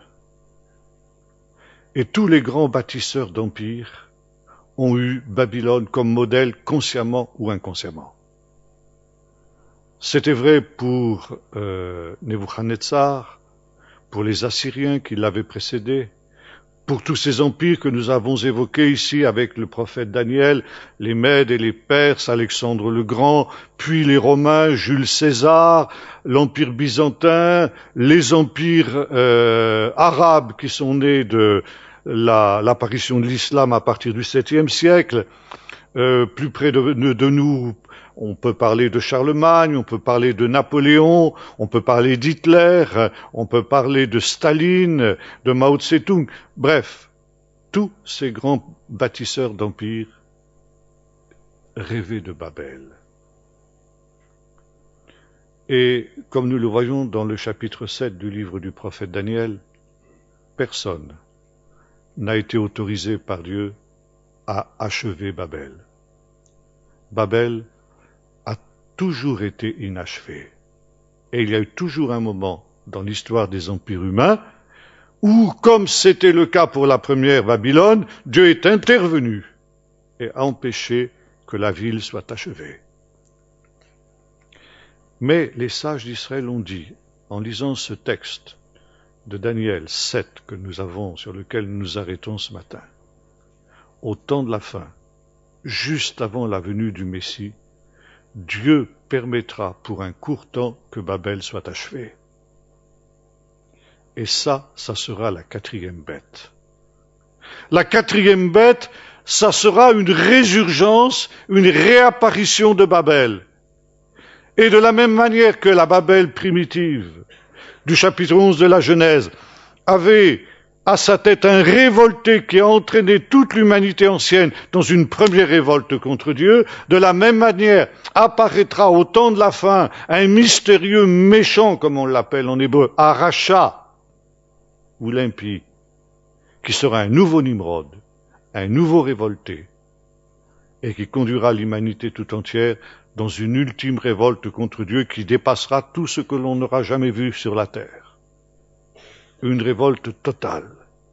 Et tous les grands bâtisseurs d'empires ont eu Babylone comme modèle consciemment ou inconsciemment. C'était vrai pour Nebuchadnezzar, pour les Assyriens qui l'avaient précédé, pour tous ces empires que nous avons évoqués ici avec le prophète Daniel, les Mèdes et les Perses, Alexandre le Grand, puis les Romains, Jules César, l'Empire byzantin, les empires arabes qui sont nés de l'apparition de l'islam à partir du 7e siècle. Plus près de nous, on peut parler de Charlemagne, on peut parler de Napoléon, on peut parler d'Hitler, on peut parler de Staline, de Mao Tse-tung. Bref, tous ces grands bâtisseurs d'empires rêvaient de Babel. Et comme nous le voyons dans le chapitre 7 du livre du prophète Daniel, personne n'a été autorisé par Dieu à achever Babel. Babel a toujours été inachevé. Et il y a eu toujours un moment dans l'histoire des empires humains où, comme c'était le cas pour la première Babylone, Dieu est intervenu et a empêché que la ville soit achevée. Mais les sages d'Israël ont dit, en lisant ce texte de Daniel 7 que nous avons, sur lequel nous nous arrêtons ce matin, au temps de la fin, juste avant la venue du Messie, Dieu permettra pour un court temps que Babel soit achevée. Et ça sera la quatrième bête. La quatrième bête, ça sera une résurgence, une réapparition de Babel. Et de la même manière que la Babel primitive du chapitre 11 de la Genèse avait à sa tête un révolté qui a entraîné toute l'humanité ancienne dans une première révolte contre Dieu, de la même manière apparaîtra au temps de la fin un mystérieux méchant, comme on l'appelle en hébreu, Aracha, ou l'impie, qui sera un nouveau Nimrod, un nouveau révolté, et qui conduira l'humanité tout entière dans une ultime révolte contre Dieu qui dépassera tout ce que l'on n'aura jamais vu sur la terre. Une révolte totale,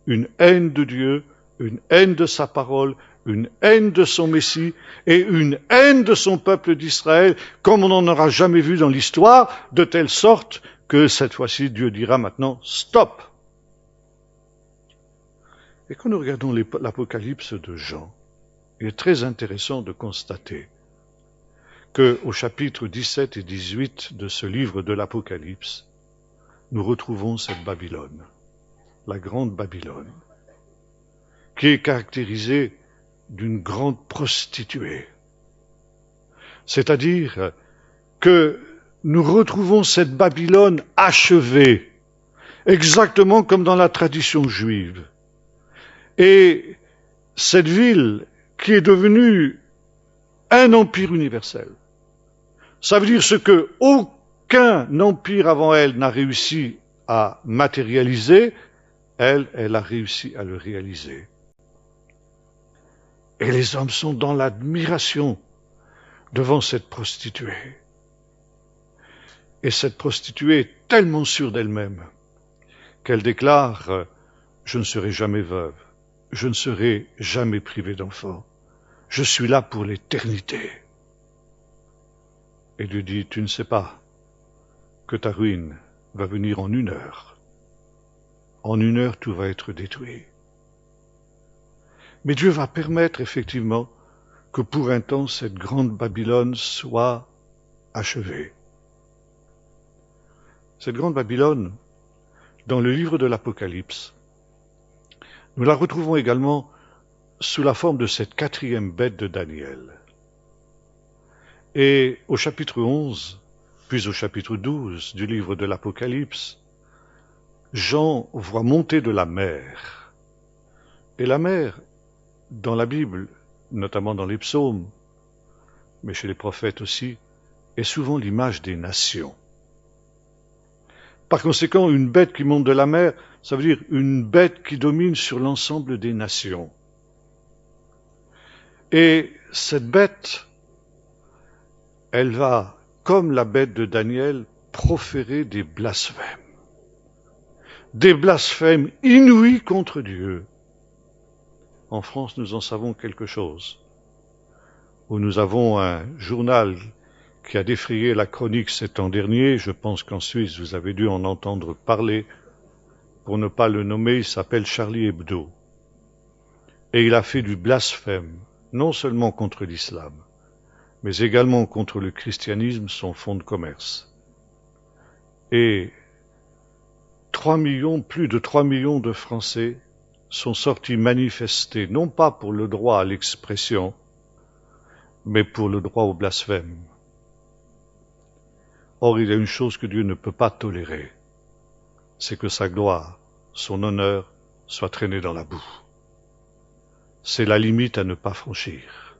une haine de Dieu, une haine de sa parole, une haine de son Messie et une haine de son peuple d'Israël, comme on n'en aura jamais vu dans l'histoire, de telle sorte que cette fois-ci Dieu dira maintenant « stop ». Et quand nous regardons l'Apocalypse de Jean, il est très intéressant de constater qu'au chapitre 17 et 18 de ce livre de l'Apocalypse, nous retrouvons cette Babylone, la grande Babylone, qui est caractérisée d'une grande prostituée. C'est-à-dire que nous retrouvons cette Babylone achevée, exactement comme dans la tradition juive. Et cette ville qui est devenue un empire universel, ça veut dire ce que aucun empire avant elle n'a réussi à matérialiser, elle a réussi à le réaliser. Et les hommes sont dans l'admiration devant cette prostituée. Et cette prostituée est tellement sûre d'elle-même qu'elle déclare « Je ne serai jamais veuve, je ne serai jamais privée d'enfant, je suis là pour l'éternité. » Et Dieu dit « Tu ne sais pas que ta ruine va venir en 1 heure. En 1 heure, tout va être détruit. » Mais Dieu va permettre effectivement que pour un temps, cette grande Babylone soit achevée. Cette grande Babylone, dans le livre de l'Apocalypse, nous la retrouvons également sous la forme de cette 4e bête de Daniel. Et au chapitre 11, puis au chapitre 12 du livre de l'Apocalypse, Jean voit monter de la mer. Et la mer, dans la Bible, notamment dans les psaumes, mais chez les prophètes aussi, est souvent l'image des nations. Par conséquent, une bête qui monte de la mer, ça veut dire une bête qui domine sur l'ensemble des nations. Et cette bête, elle va, comme la bête de Daniel, proférer des blasphèmes. Des blasphèmes inouïs contre Dieu. En France, nous en savons quelque chose. Où nous avons un journal qui a défrayé la chronique cet an dernier. Je pense qu'en Suisse, vous avez dû en entendre parler. Pour ne pas le nommer, il s'appelle Charlie Hebdo. Et il a fait du blasphème, non seulement contre l'islam, mais également contre le christianisme, son fonds de commerce. Et plus de 3 millions de Français sont sortis manifester, non pas pour le droit à l'expression, mais pour le droit au blasphème. Or, il y a une chose que Dieu ne peut pas tolérer, c'est que sa gloire, son honneur, soit traîné dans la boue. C'est la limite à ne pas franchir.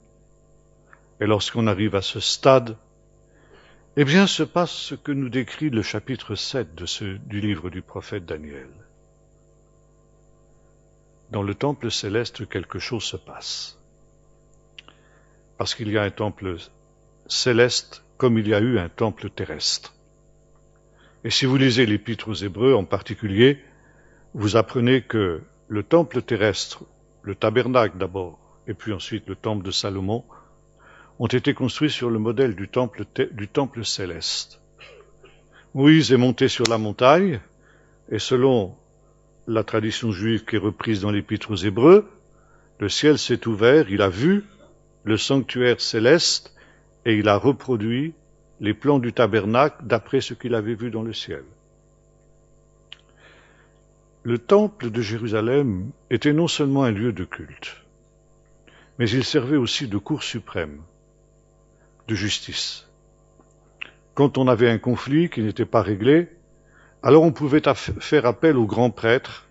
Et lorsqu'on arrive à ce stade, eh bien, se passe ce que nous décrit le chapitre 7 du livre du prophète Daniel. Dans le temple céleste, quelque chose se passe. Parce qu'il y a un temple céleste comme il y a eu un temple terrestre. Et si vous lisez l'Épître aux Hébreux en particulier, vous apprenez que le temple terrestre, le tabernacle d'abord, et puis ensuite le temple de Salomon, ont été construits sur le modèle du temple céleste. Moïse est monté sur la montagne, et selon la tradition juive qui est reprise dans l'Épître aux Hébreux, le ciel s'est ouvert, il a vu le sanctuaire céleste, et il a reproduit les plans du tabernacle d'après ce qu'il avait vu dans le ciel. Le temple de Jérusalem était non seulement un lieu de culte, mais il servait aussi de cour suprême, de justice. Quand on avait un conflit qui n'était pas réglé, alors on pouvait faire appel au grand prêtre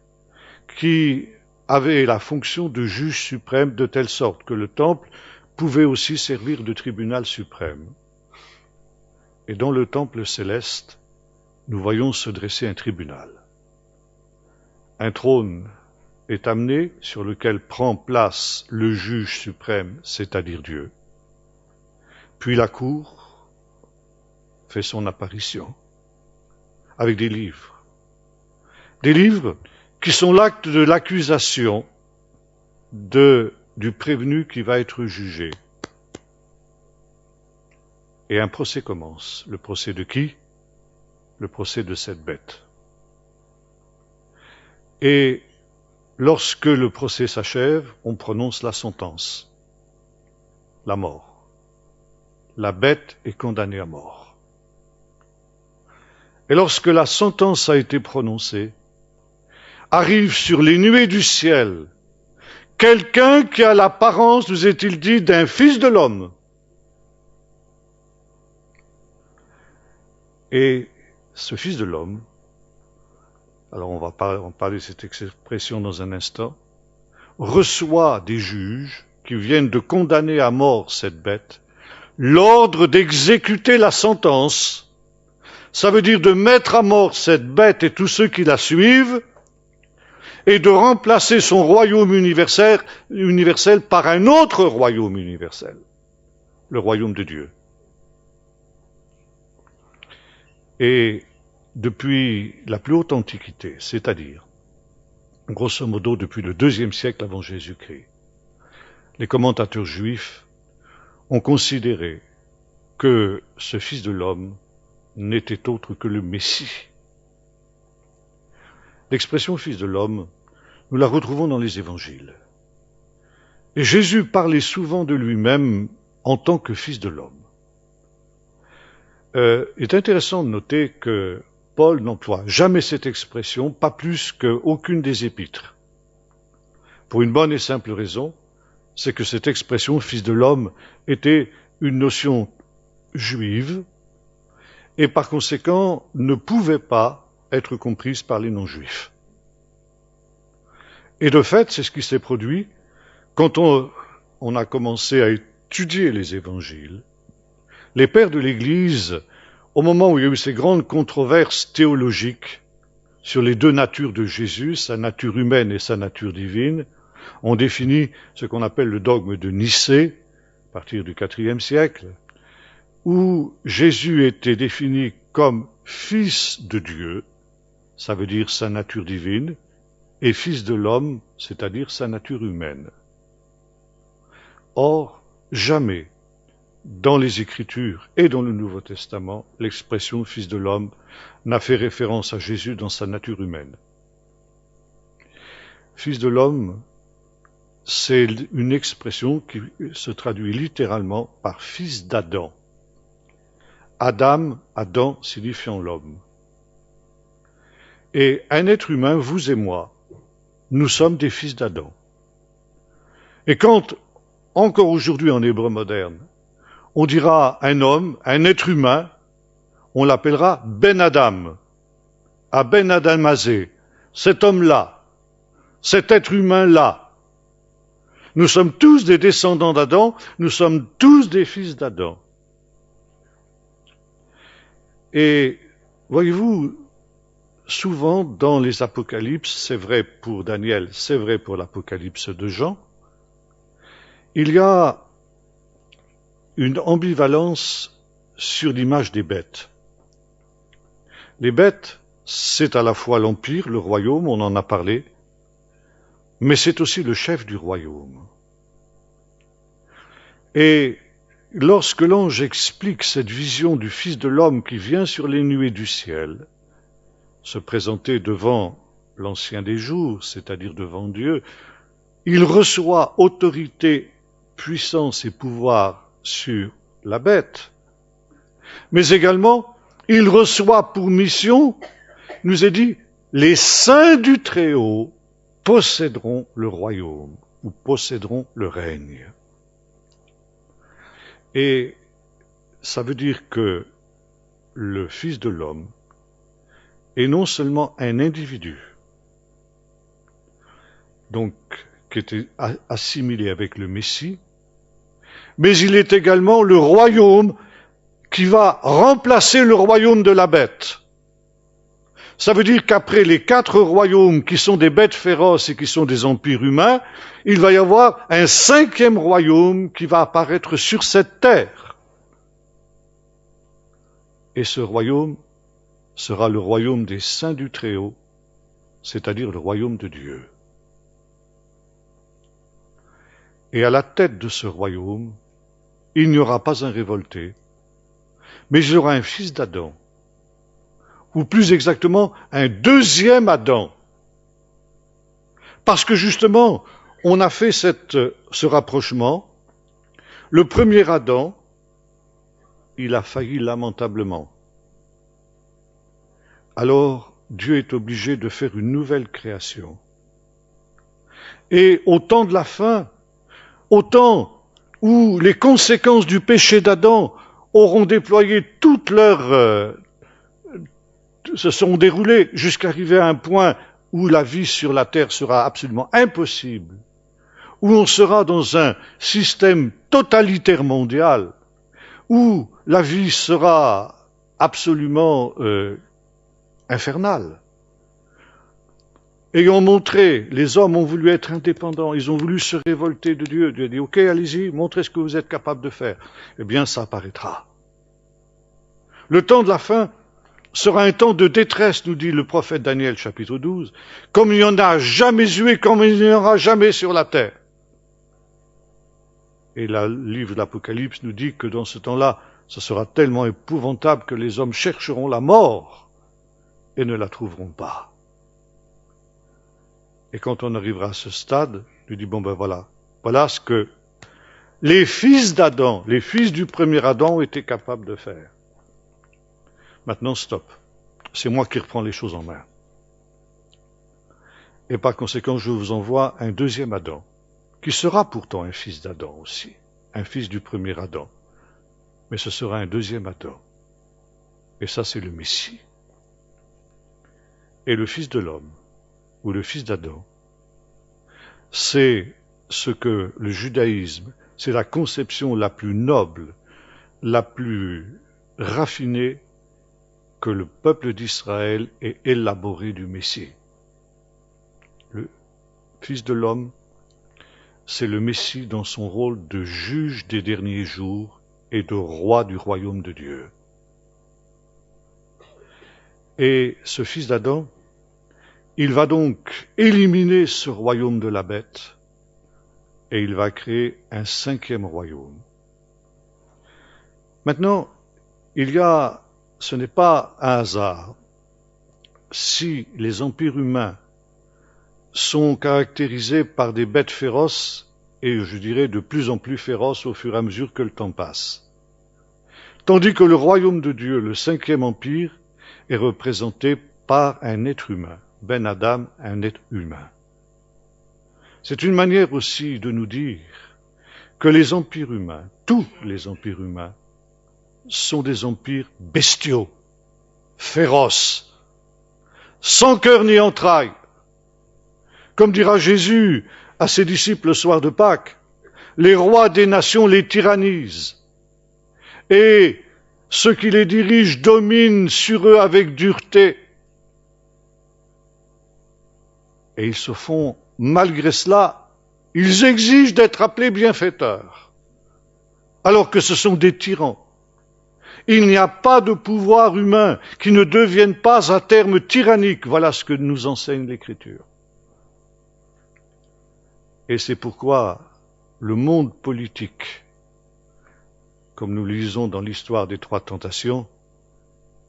qui avait la fonction de juge suprême de telle sorte que le temple pouvait aussi servir de tribunal suprême. Et dans le temple céleste, nous voyons se dresser un tribunal. Un trône est amené sur lequel prend place le juge suprême, c'est-à-dire Dieu. Puis la cour fait son apparition avec des livres. Des livres qui sont l'acte de l'accusation du prévenu qui va être jugé. Et un procès commence. Le procès de qui? Le procès de cette bête. Et lorsque le procès s'achève, on prononce la sentence, la mort. La bête est condamnée à mort. Et lorsque la sentence a été prononcée, arrive sur les nuées du ciel quelqu'un qui a l'apparence, nous est-il dit, d'un fils de l'homme. Et ce fils de l'homme, alors on va parler de cette expression dans un instant, reçoit des juges qui viennent de condamner à mort cette bête, l'ordre d'exécuter la sentence Ça veut dire de mettre à mort cette bête et tous ceux qui la suivent, et de remplacer son royaume universel par un autre royaume universel, le royaume de Dieu. Et depuis la plus haute antiquité, c'est-à-dire, grosso modo, depuis le IIe siècle avant Jésus-Christ, les commentateurs juifs ont considéré que ce Fils de l'homme n'était autre que le Messie. L'expression Fils de l'homme, nous la retrouvons dans les évangiles. Et Jésus parlait souvent de lui-même en tant que Fils de l'homme. Il est intéressant de noter que Paul n'emploie jamais cette expression, pas plus qu'aucune des épîtres. Pour une bonne et simple raison, c'est que cette expression Fils de l'homme était une notion juive et par conséquent ne pouvait pas être comprise par les non-juifs. Et de fait, c'est ce qui s'est produit quand on a commencé à étudier les évangiles. Les pères de l'Église, au moment où il y a eu ces grandes controverses théologiques sur les deux natures de Jésus, sa nature humaine et sa nature divine, ont défini ce qu'on appelle le dogme de Nicée, à partir du IVe siècle, où Jésus était défini comme Fils de Dieu, ça veut dire sa nature divine, et Fils de l'homme, c'est-à-dire sa nature humaine. Or, jamais, dans les Écritures et dans le Nouveau Testament, l'expression Fils de l'homme n'a fait référence à Jésus dans sa nature humaine. Fils de l'homme, c'est une expression qui se traduit littéralement par fils d'Adam. Adam signifiant l'homme. Et un être humain, vous et moi, nous sommes des fils d'Adam. Et quand, encore aujourd'hui en hébreu moderne, on dira un homme, un être humain, on l'appellera Ben Adam, à Ben Adamazé, cet homme-là, cet être humain-là. Nous sommes tous des descendants d'Adam, nous sommes tous des fils d'Adam. Et voyez-vous, souvent dans les apocalypses, c'est vrai pour Daniel, c'est vrai pour l'apocalypse de Jean, il y a une ambivalence sur l'image des bêtes. Les bêtes, c'est à la fois l'empire, le royaume, on en a parlé, mais c'est aussi le chef du royaume. Et lorsque l'ange explique cette vision du Fils de l'homme qui vient sur les nuées du ciel, se présenter devant l'Ancien des jours, c'est-à-dire devant Dieu, il reçoit autorité, puissance et pouvoir sur la bête, mais également il reçoit pour mission, nous est dit, les saints du Très-Haut posséderont le royaume ou posséderont le règne. Et ça veut dire que le Fils de l'homme est non seulement un individu, donc qui était assimilé avec le Messie, mais il est également le royaume qui va remplacer le royaume de la bête. Ça veut dire qu'après les 4 royaumes qui sont des bêtes féroces et qui sont des empires humains, il va y avoir un 5e royaume qui va apparaître sur cette terre. Et ce royaume sera le royaume des saints du Très-Haut, c'est-à-dire le royaume de Dieu. Et à la tête de ce royaume, il n'y aura pas un révolté, mais il y aura un fils d'Adam, ou plus exactement un 2e Adam. Parce que justement, on a fait ce rapprochement. Le premier Adam, il a failli lamentablement. Alors, Dieu est obligé de faire une nouvelle création. Et au temps de la fin, au temps où les conséquences du péché d'Adam auront déployé toute leur... se sont déroulées jusqu'à arriver à un point où la vie sur la terre sera absolument impossible, où on sera dans un système totalitaire mondial, où la vie sera absolument infernal. Ayant montré, les hommes ont voulu être indépendants, ils ont voulu se révolter de Dieu. Dieu a dit, ok, allez-y, montrez ce que vous êtes capable de faire. Eh bien, ça apparaîtra. Le temps de la fin sera un temps de détresse, nous dit le prophète Daniel, chapitre 12, comme il n'y en a jamais eu et comme il n'y en aura jamais sur la terre. Et le livre de l'Apocalypse nous dit que dans ce temps-là, ce sera tellement épouvantable que les hommes chercheront la mort et ne la trouveront pas. Et quand on arrivera à ce stade, nous dit, bon ben voilà ce que les fils d'Adam, les fils du premier Adam ont été capables de faire. Maintenant, stop. C'est moi qui reprends les choses en main. Et par conséquent, je vous envoie un deuxième Adam, qui sera pourtant un fils d'Adam aussi, un fils du premier Adam. Mais ce sera un deuxième Adam. Et ça, c'est le Messie. Et le fils de l'homme, ou le fils d'Adam, c'est ce que le judaïsme, c'est la conception la plus noble, la plus raffinée que le peuple d'Israël ait élaboré du Messie. Le Fils de l'homme, c'est le Messie dans son rôle de juge des derniers jours et de roi du royaume de Dieu. Et ce fils d'Adam, il va donc éliminer ce royaume de la bête et il va créer un cinquième royaume. Maintenant, ce n'est pas un hasard si les empires humains sont caractérisés par des bêtes féroces et je dirais de plus en plus féroces au fur et à mesure que le temps passe. Tandis que le royaume de Dieu, le cinquième empire, est représenté par un être humain. Ben Adam, un être humain. C'est une manière aussi de nous dire que les empires humains, tous les empires humains, sont des empires bestiaux, féroces, sans cœur ni entrailles. Comme dira Jésus à ses disciples le soir de Pâques, les rois des nations les tyrannisent, et ceux qui les dirigent dominent sur eux avec dureté. Et ils se font, malgré cela, ils exigent d'être appelés bienfaiteurs, alors que ce sont des tyrans. Il n'y a pas de pouvoir humain qui ne devienne pas à terme tyrannique. Voilà ce que nous enseigne l'Écriture. Et c'est pourquoi le monde politique, comme nous le lisons dans l'histoire des trois tentations,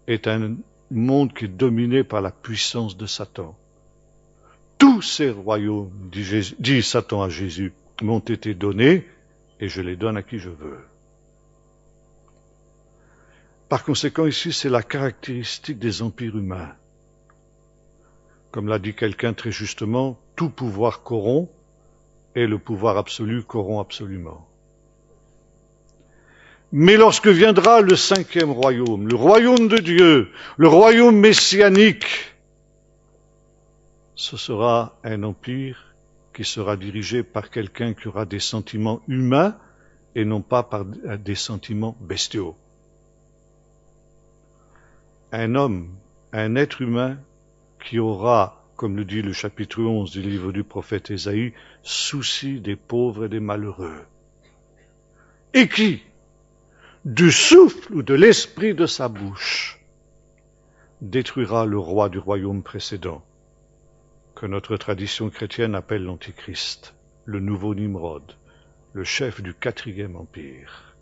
est un monde qui est dominé par la puissance de Satan. Tous ces royaumes, dit Satan à Jésus, m'ont été donnés et je les donne à qui je veux. Par conséquent, ici, c'est la caractéristique des empires humains. Comme l'a dit quelqu'un très justement, tout pouvoir corrompt et le pouvoir absolu corrompt absolument. Mais lorsque viendra le cinquième royaume, le royaume de Dieu, le royaume messianique, ce sera un empire qui sera dirigé par quelqu'un qui aura des sentiments humains et non pas par des sentiments bestiaux. Un homme, un être humain qui aura, comme le dit le chapitre 11 du livre du prophète Ésaïe, souci des pauvres et des malheureux. Et qui, du souffle ou de l'esprit de sa bouche, détruira le roi du royaume précédent, que notre tradition chrétienne appelle l'Antichrist, le nouveau Nimrod, le chef du quatrième empire.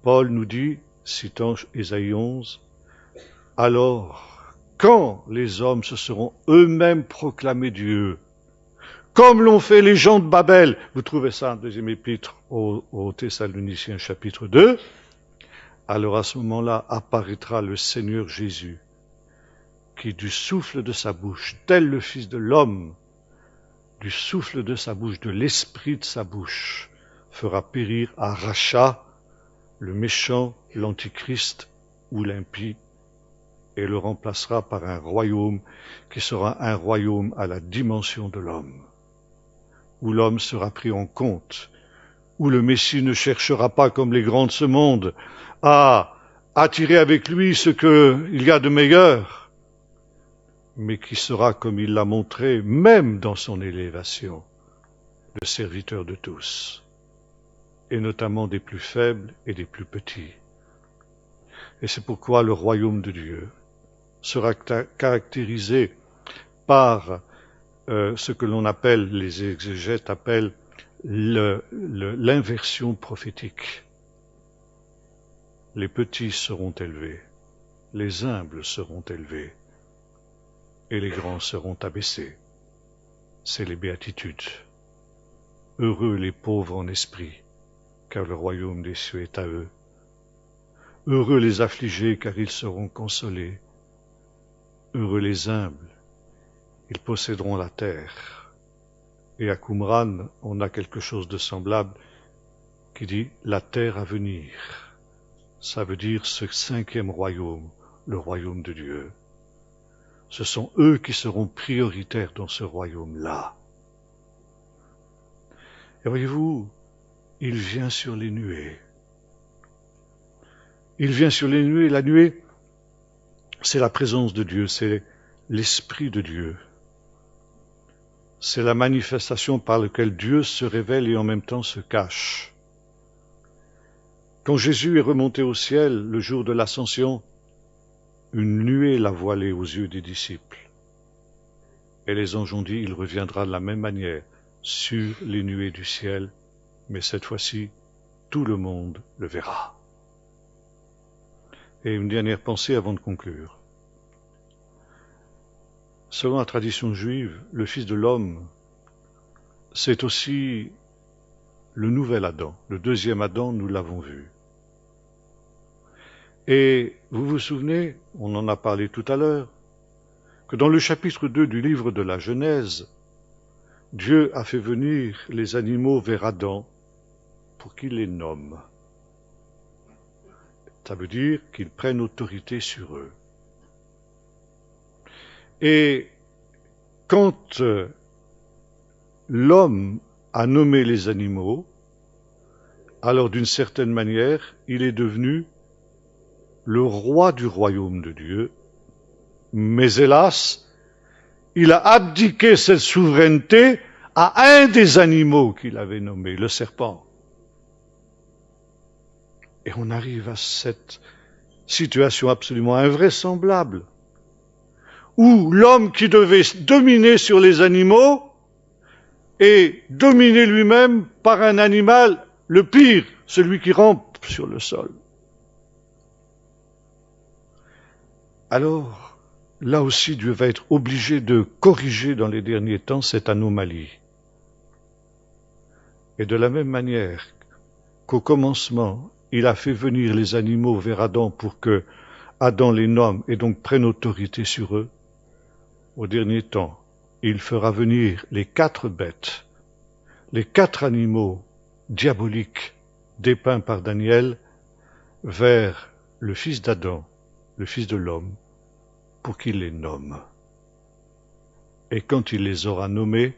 Paul nous dit, citant Ésaïe 11, « Alors, quand les hommes se seront eux-mêmes proclamés Dieu, comme l'ont fait les gens de Babel », vous trouvez ça en deuxième épître aux Thessaloniciens chapitre 2, alors à ce moment-là apparaîtra le Seigneur Jésus, qui du souffle de sa bouche, tel le Fils de l'homme, du souffle de sa bouche, de l'esprit de sa bouche, fera périr à rachat le méchant, l'antichrist ou l'impie, et le remplacera par un royaume qui sera un royaume à la dimension de l'homme, où l'homme sera pris en compte, où le Messie ne cherchera pas comme les grands de ce monde à attirer avec lui ce qu'il y a de meilleur, mais qui sera, comme il l'a montré, même dans son élévation, le serviteur de tous, et notamment des plus faibles et des plus petits. Et c'est pourquoi le royaume de Dieu sera caractérisé par ce que l'on appelle, les exégètes appellent l'inversion prophétique. Les petits seront élevés, les humbles seront élevés, et les grands seront abaissés. C'est les béatitudes. Heureux les pauvres en esprit, car le royaume des cieux est à eux. Heureux les affligés, car ils seront consolés. Heureux les humbles, ils posséderont la terre. Et à Qumran, on a quelque chose de semblable qui dit la terre à venir. Ça veut dire ce 5e royaume, le royaume de Dieu. Ce sont eux qui seront prioritaires dans ce royaume-là. Et voyez-vous, il vient sur les nuées. Il vient sur les nuées. La nuée, c'est la présence de Dieu, c'est l'Esprit de Dieu. C'est la manifestation par laquelle Dieu se révèle et en même temps se cache. Quand Jésus est remonté au ciel le jour de l'ascension, une nuée l'a voilé aux yeux des disciples. Et les anges ont dit, il reviendra de la même manière sur les nuées du ciel, mais cette fois-ci, tout le monde le verra. Et une dernière pensée avant de conclure. Selon la tradition juive, le Fils de l'homme, c'est aussi le nouvel Adam. Le 2e Adam, nous l'avons vu. Et vous vous souvenez, on en a parlé tout à l'heure, que dans le chapitre 2 du livre de la Genèse, Dieu a fait venir les animaux vers Adam pour qu'il les nomme. Ça veut dire qu'ils prennent autorité sur eux. Et quand l'homme a nommé les animaux, alors d'une certaine manière, il est devenu le roi du royaume de Dieu, mais hélas, il a abdiqué cette souveraineté à un des animaux qu'il avait nommé, le serpent. Et on arrive à cette situation absolument invraisemblable, où l'homme qui devait dominer sur les animaux est dominé lui-même par un animal, le pire, celui qui rampe sur le sol. Alors, là aussi, Dieu va être obligé de corriger dans les derniers temps cette anomalie. Et de la même manière qu'au commencement, il a fait venir les animaux vers Adam pour que Adam les nomme et donc prenne autorité sur eux, au dernier temps, il fera venir les 4 bêtes, les 4 animaux diaboliques dépeints par Daniel vers le fils d'Adam, le fils de l'homme, pour qu'il les nomme. Et quand il les aura nommés,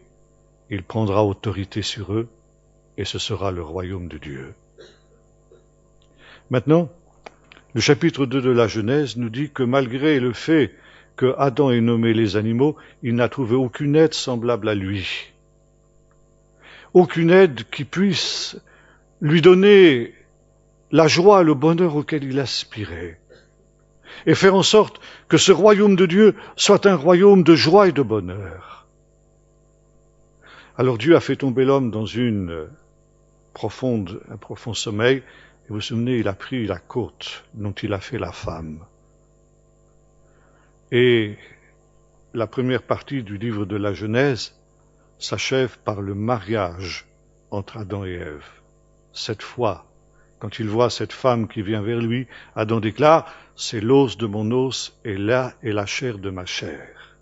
il prendra autorité sur eux, et ce sera le royaume de Dieu. Maintenant, le chapitre 2 de la Genèse nous dit que malgré le fait que Adam ait nommé les animaux, il n'a trouvé aucune aide semblable à lui. Aucune aide qui puisse lui donner la joie, le bonheur auquel il aspirait, et faire en sorte que ce royaume de Dieu soit un royaume de joie et de bonheur. Alors Dieu a fait tomber l'homme dans un profond sommeil, et vous vous souvenez, il a pris la côte dont il a fait la femme. Et la première partie du livre de la Genèse s'achève par le mariage entre Adam et Ève. Cette fois, quand il voit cette femme qui vient vers lui, Adam déclare « C'est l'os de mon os et là est la chair de ma chair ».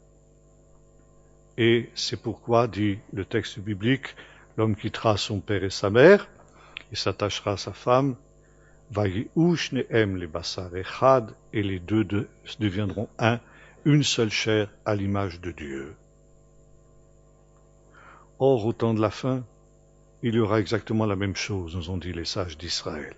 Et c'est pourquoi, dit le texte biblique, l'homme quittera son père et sa mère, il s'attachera à sa femme, Vayihush nehem le basar echad, et les deux deviendront un, une seule chair à l'image de Dieu. Or, au temps de la fin, il y aura exactement la même chose, nous ont dit les sages d'Israël.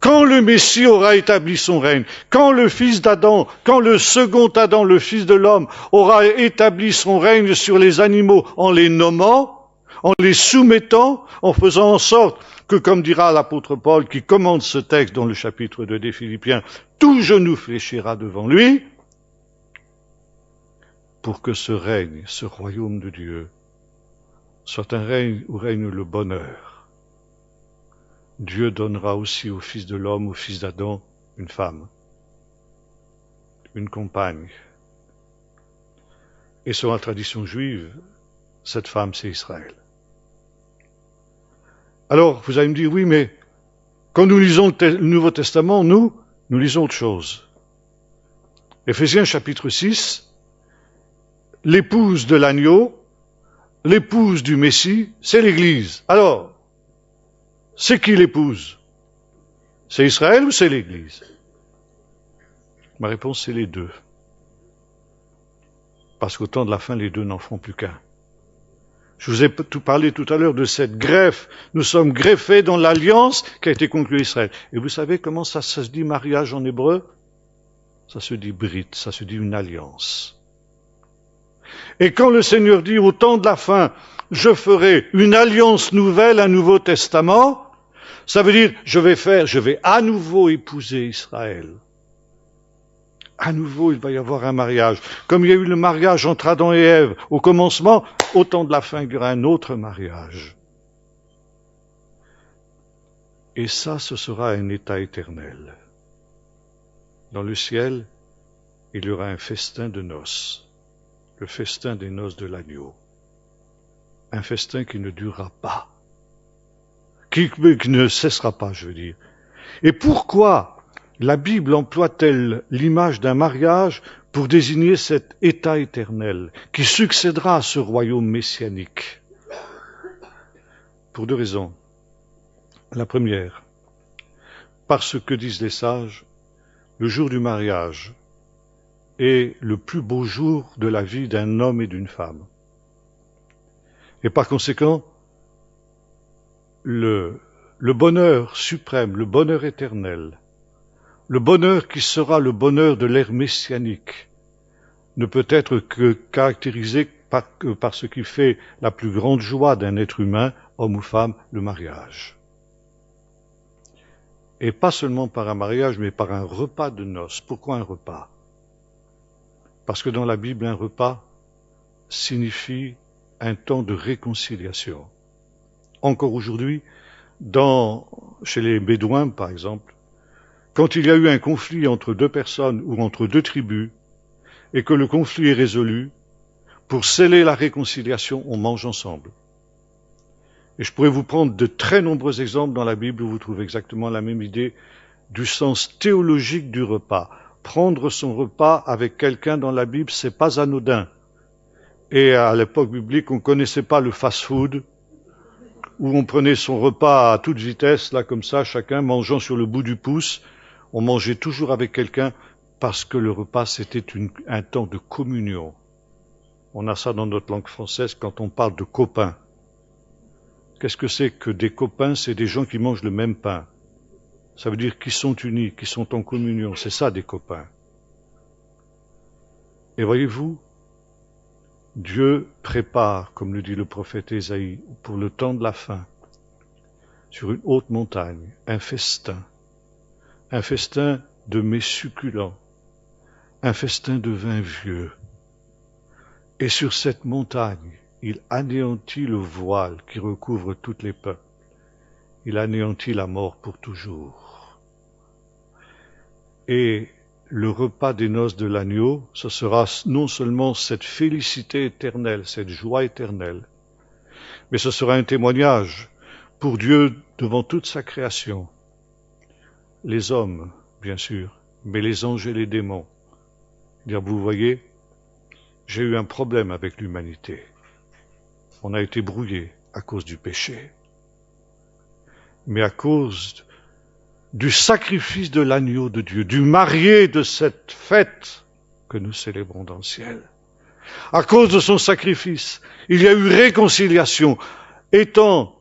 Quand le Messie aura établi son règne, quand le fils d'Adam, quand le second Adam, le fils de l'homme, aura établi son règne sur les animaux en les nommant, en les soumettant, en faisant en sorte que, comme dira l'apôtre Paul qui commande ce texte dans le chapitre 2 des Philippiens, tout genou fléchira devant lui, pour que ce règne, ce royaume de Dieu, soit un règne où règne le bonheur. Dieu donnera aussi au Fils de l'homme, au Fils d'Adam, une femme, une compagne. Et selon la tradition juive, cette femme, c'est Israël. Alors, vous allez me dire, oui, mais quand nous lisons le Nouveau Testament, nous lisons autre chose. Éphésiens chapitre 6, l'épouse de l'agneau, l'épouse du Messie, c'est l'Église. Alors, c'est qui l'épouse? C'est Israël ou c'est l'Église? Ma réponse, c'est les deux. Parce qu'au temps de la fin, les deux n'en feront plus qu'un. Je vous ai parlé tout à l'heure de cette greffe. Nous sommes greffés dans l'alliance qui a été conclue à Israël. Et vous savez comment ça se dit mariage en hébreu? Ça se dit brit, ça se dit une alliance. Et quand le Seigneur dit au temps de la fin, je ferai une alliance nouvelle, un nouveau testament, ça veut dire, je vais à nouveau épouser Israël. À nouveau, il va y avoir un mariage. Comme il y a eu le mariage entre Adam et Ève au commencement, au temps de la fin, il y aura un autre mariage. Et ça, ce sera un état éternel. Dans le ciel, il y aura un festin de noces. Le festin des noces de l'agneau. Un festin qui ne durera pas. Qui ne cessera pas, je veux dire. Et pourquoi la Bible emploie-t-elle l'image d'un mariage pour désigner cet état éternel qui succédera à ce royaume messianique? Pour deux raisons. La première, parce que disent les sages, le jour du mariage est le plus beau jour de la vie d'un homme et d'une femme. Et par conséquent, le bonheur suprême, le bonheur éternel, le bonheur qui sera le bonheur de l'ère messianique, ne peut être que caractérisé par ce qui fait la plus grande joie d'un être humain, homme ou femme, le mariage. Et pas seulement par un mariage, mais par un repas de noces. Pourquoi un repas? Parce que dans la Bible, un repas signifie un temps de réconciliation. Encore aujourd'hui, chez les Bédouins, par exemple, quand il y a eu un conflit entre deux personnes ou entre deux tribus, et que le conflit est résolu, pour sceller la réconciliation, on mange ensemble. Et je pourrais vous prendre de très nombreux exemples dans la Bible où vous trouvez exactement la même idée du sens théologique du repas. Prendre son repas avec quelqu'un dans la Bible, c'est pas anodin. Et à l'époque biblique, on ne connaissait pas le fast-food, où on prenait son repas à toute vitesse, là comme ça, chacun mangeant sur le bout du pouce. On mangeait toujours avec quelqu'un parce que le repas, c'était un temps de communion. On a ça dans notre langue française quand on parle de copains. Qu'est-ce que c'est que des copains? C'est des gens qui mangent le même pain. Ça veut dire qu'ils sont unis, qu'ils sont en communion. C'est ça, des copains. Et voyez-vous, Dieu prépare, comme le dit le prophète Ésaïe, pour le temps de la fin, sur une haute montagne, un festin de mets succulents, un festin de vin vieux. Et sur cette montagne, il anéantit le voile qui recouvre toutes les peuples. Il anéantit la mort pour toujours. Et le repas des noces de l'agneau, ce sera non seulement cette félicité éternelle, cette joie éternelle, mais ce sera un témoignage pour Dieu devant toute sa création. Les hommes, bien sûr, mais les anges et les démons. Dire, vous voyez, j'ai eu un problème avec l'humanité. On a été brouillé à cause du péché. Mais à cause du sacrifice de l'agneau de Dieu, du marié de cette fête que nous célébrons dans le ciel. À cause de son sacrifice, il y a eu réconciliation. Étant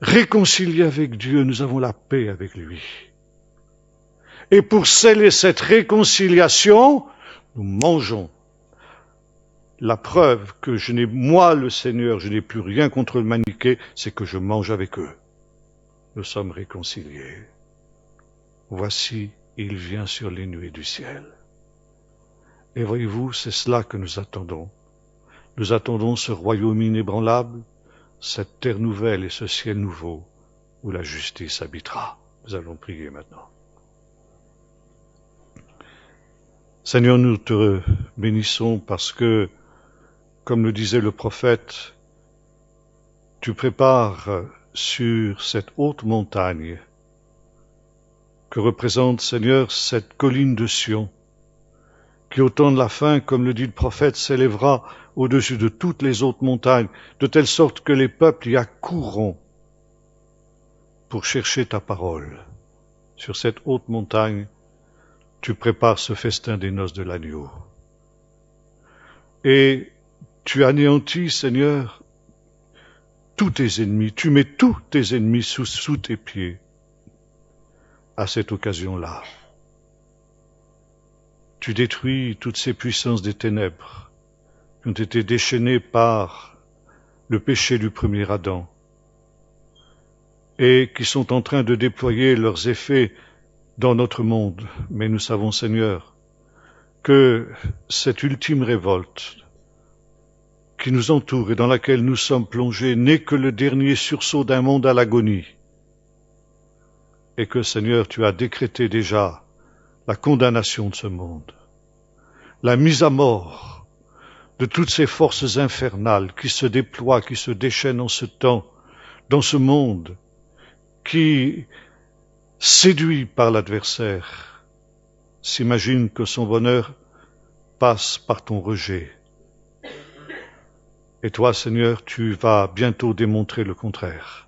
réconciliés avec Dieu, nous avons la paix avec lui. Et pour sceller cette réconciliation, nous mangeons. La preuve que moi, le Seigneur, je n'ai plus rien contre le Maniché, c'est que je mange avec eux. Nous sommes réconciliés. Voici, il vient sur les nuées du ciel. Et voyez-vous, c'est cela que nous attendons. Nous attendons ce royaume inébranlable, cette terre nouvelle et ce ciel nouveau, où la justice habitera. Nous allons prier maintenant. Seigneur, nous te bénissons parce que, comme le disait le prophète, tu prépares sur cette haute montagne que représente, Seigneur, cette colline de Sion, qui au temps de la fin, comme le dit le prophète, s'élèvera au-dessus de toutes les autres montagnes, de telle sorte que les peuples y accourront pour chercher ta parole. Sur cette haute montagne, tu prépares ce festin des noces de l'agneau. Et tu anéantis, Seigneur, tous tes ennemis, tu mets tous tes ennemis sous tes pieds à cette occasion-là. Tu détruis toutes ces puissances des ténèbres qui ont été déchaînées par le péché du premier Adam et qui sont en train de déployer leurs effets dans notre monde. Mais nous savons, Seigneur, que cette ultime révolte qui nous entoure et dans laquelle nous sommes plongés n'est que le dernier sursaut d'un monde à l'agonie. Et que, Seigneur, tu as décrété déjà la condamnation de ce monde, la mise à mort de toutes ces forces infernales qui se déploient, qui se déchaînent en ce temps, dans ce monde, qui, séduit par l'adversaire, s'imagine que son bonheur passe par ton rejet. Et toi, Seigneur, tu vas bientôt démontrer le contraire.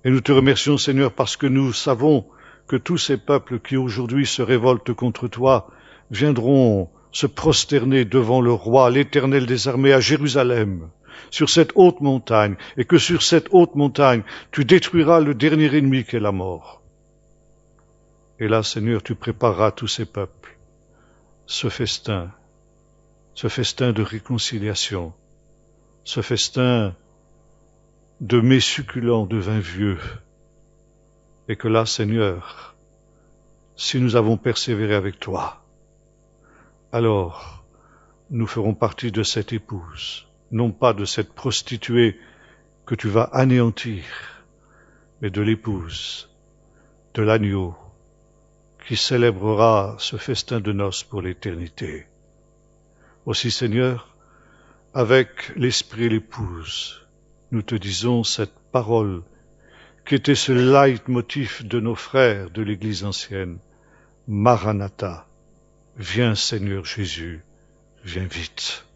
Et nous te remercions, Seigneur, parce que nous savons que tous ces peuples qui aujourd'hui se révoltent contre toi viendront se prosterner devant le roi, l'Éternel des armées à Jérusalem, sur cette haute montagne, et que sur cette haute montagne, tu détruiras le dernier ennemi qu'est la mort. Et là, Seigneur, tu prépareras tous ces peuples ce festin de réconciliation, ce festin de mets succulents de vin vieux. Et que là, Seigneur, si nous avons persévéré avec toi, alors nous ferons partie de cette épouse, non pas de cette prostituée que tu vas anéantir, mais de l'épouse, de l'agneau, qui célébrera ce festin de noces pour l'éternité. Aussi, Seigneur, avec l'esprit et l'épouse, nous te disons cette parole qui était ce leitmotiv de nos frères de l'Église ancienne. Maranatha, viens Seigneur Jésus, viens vite.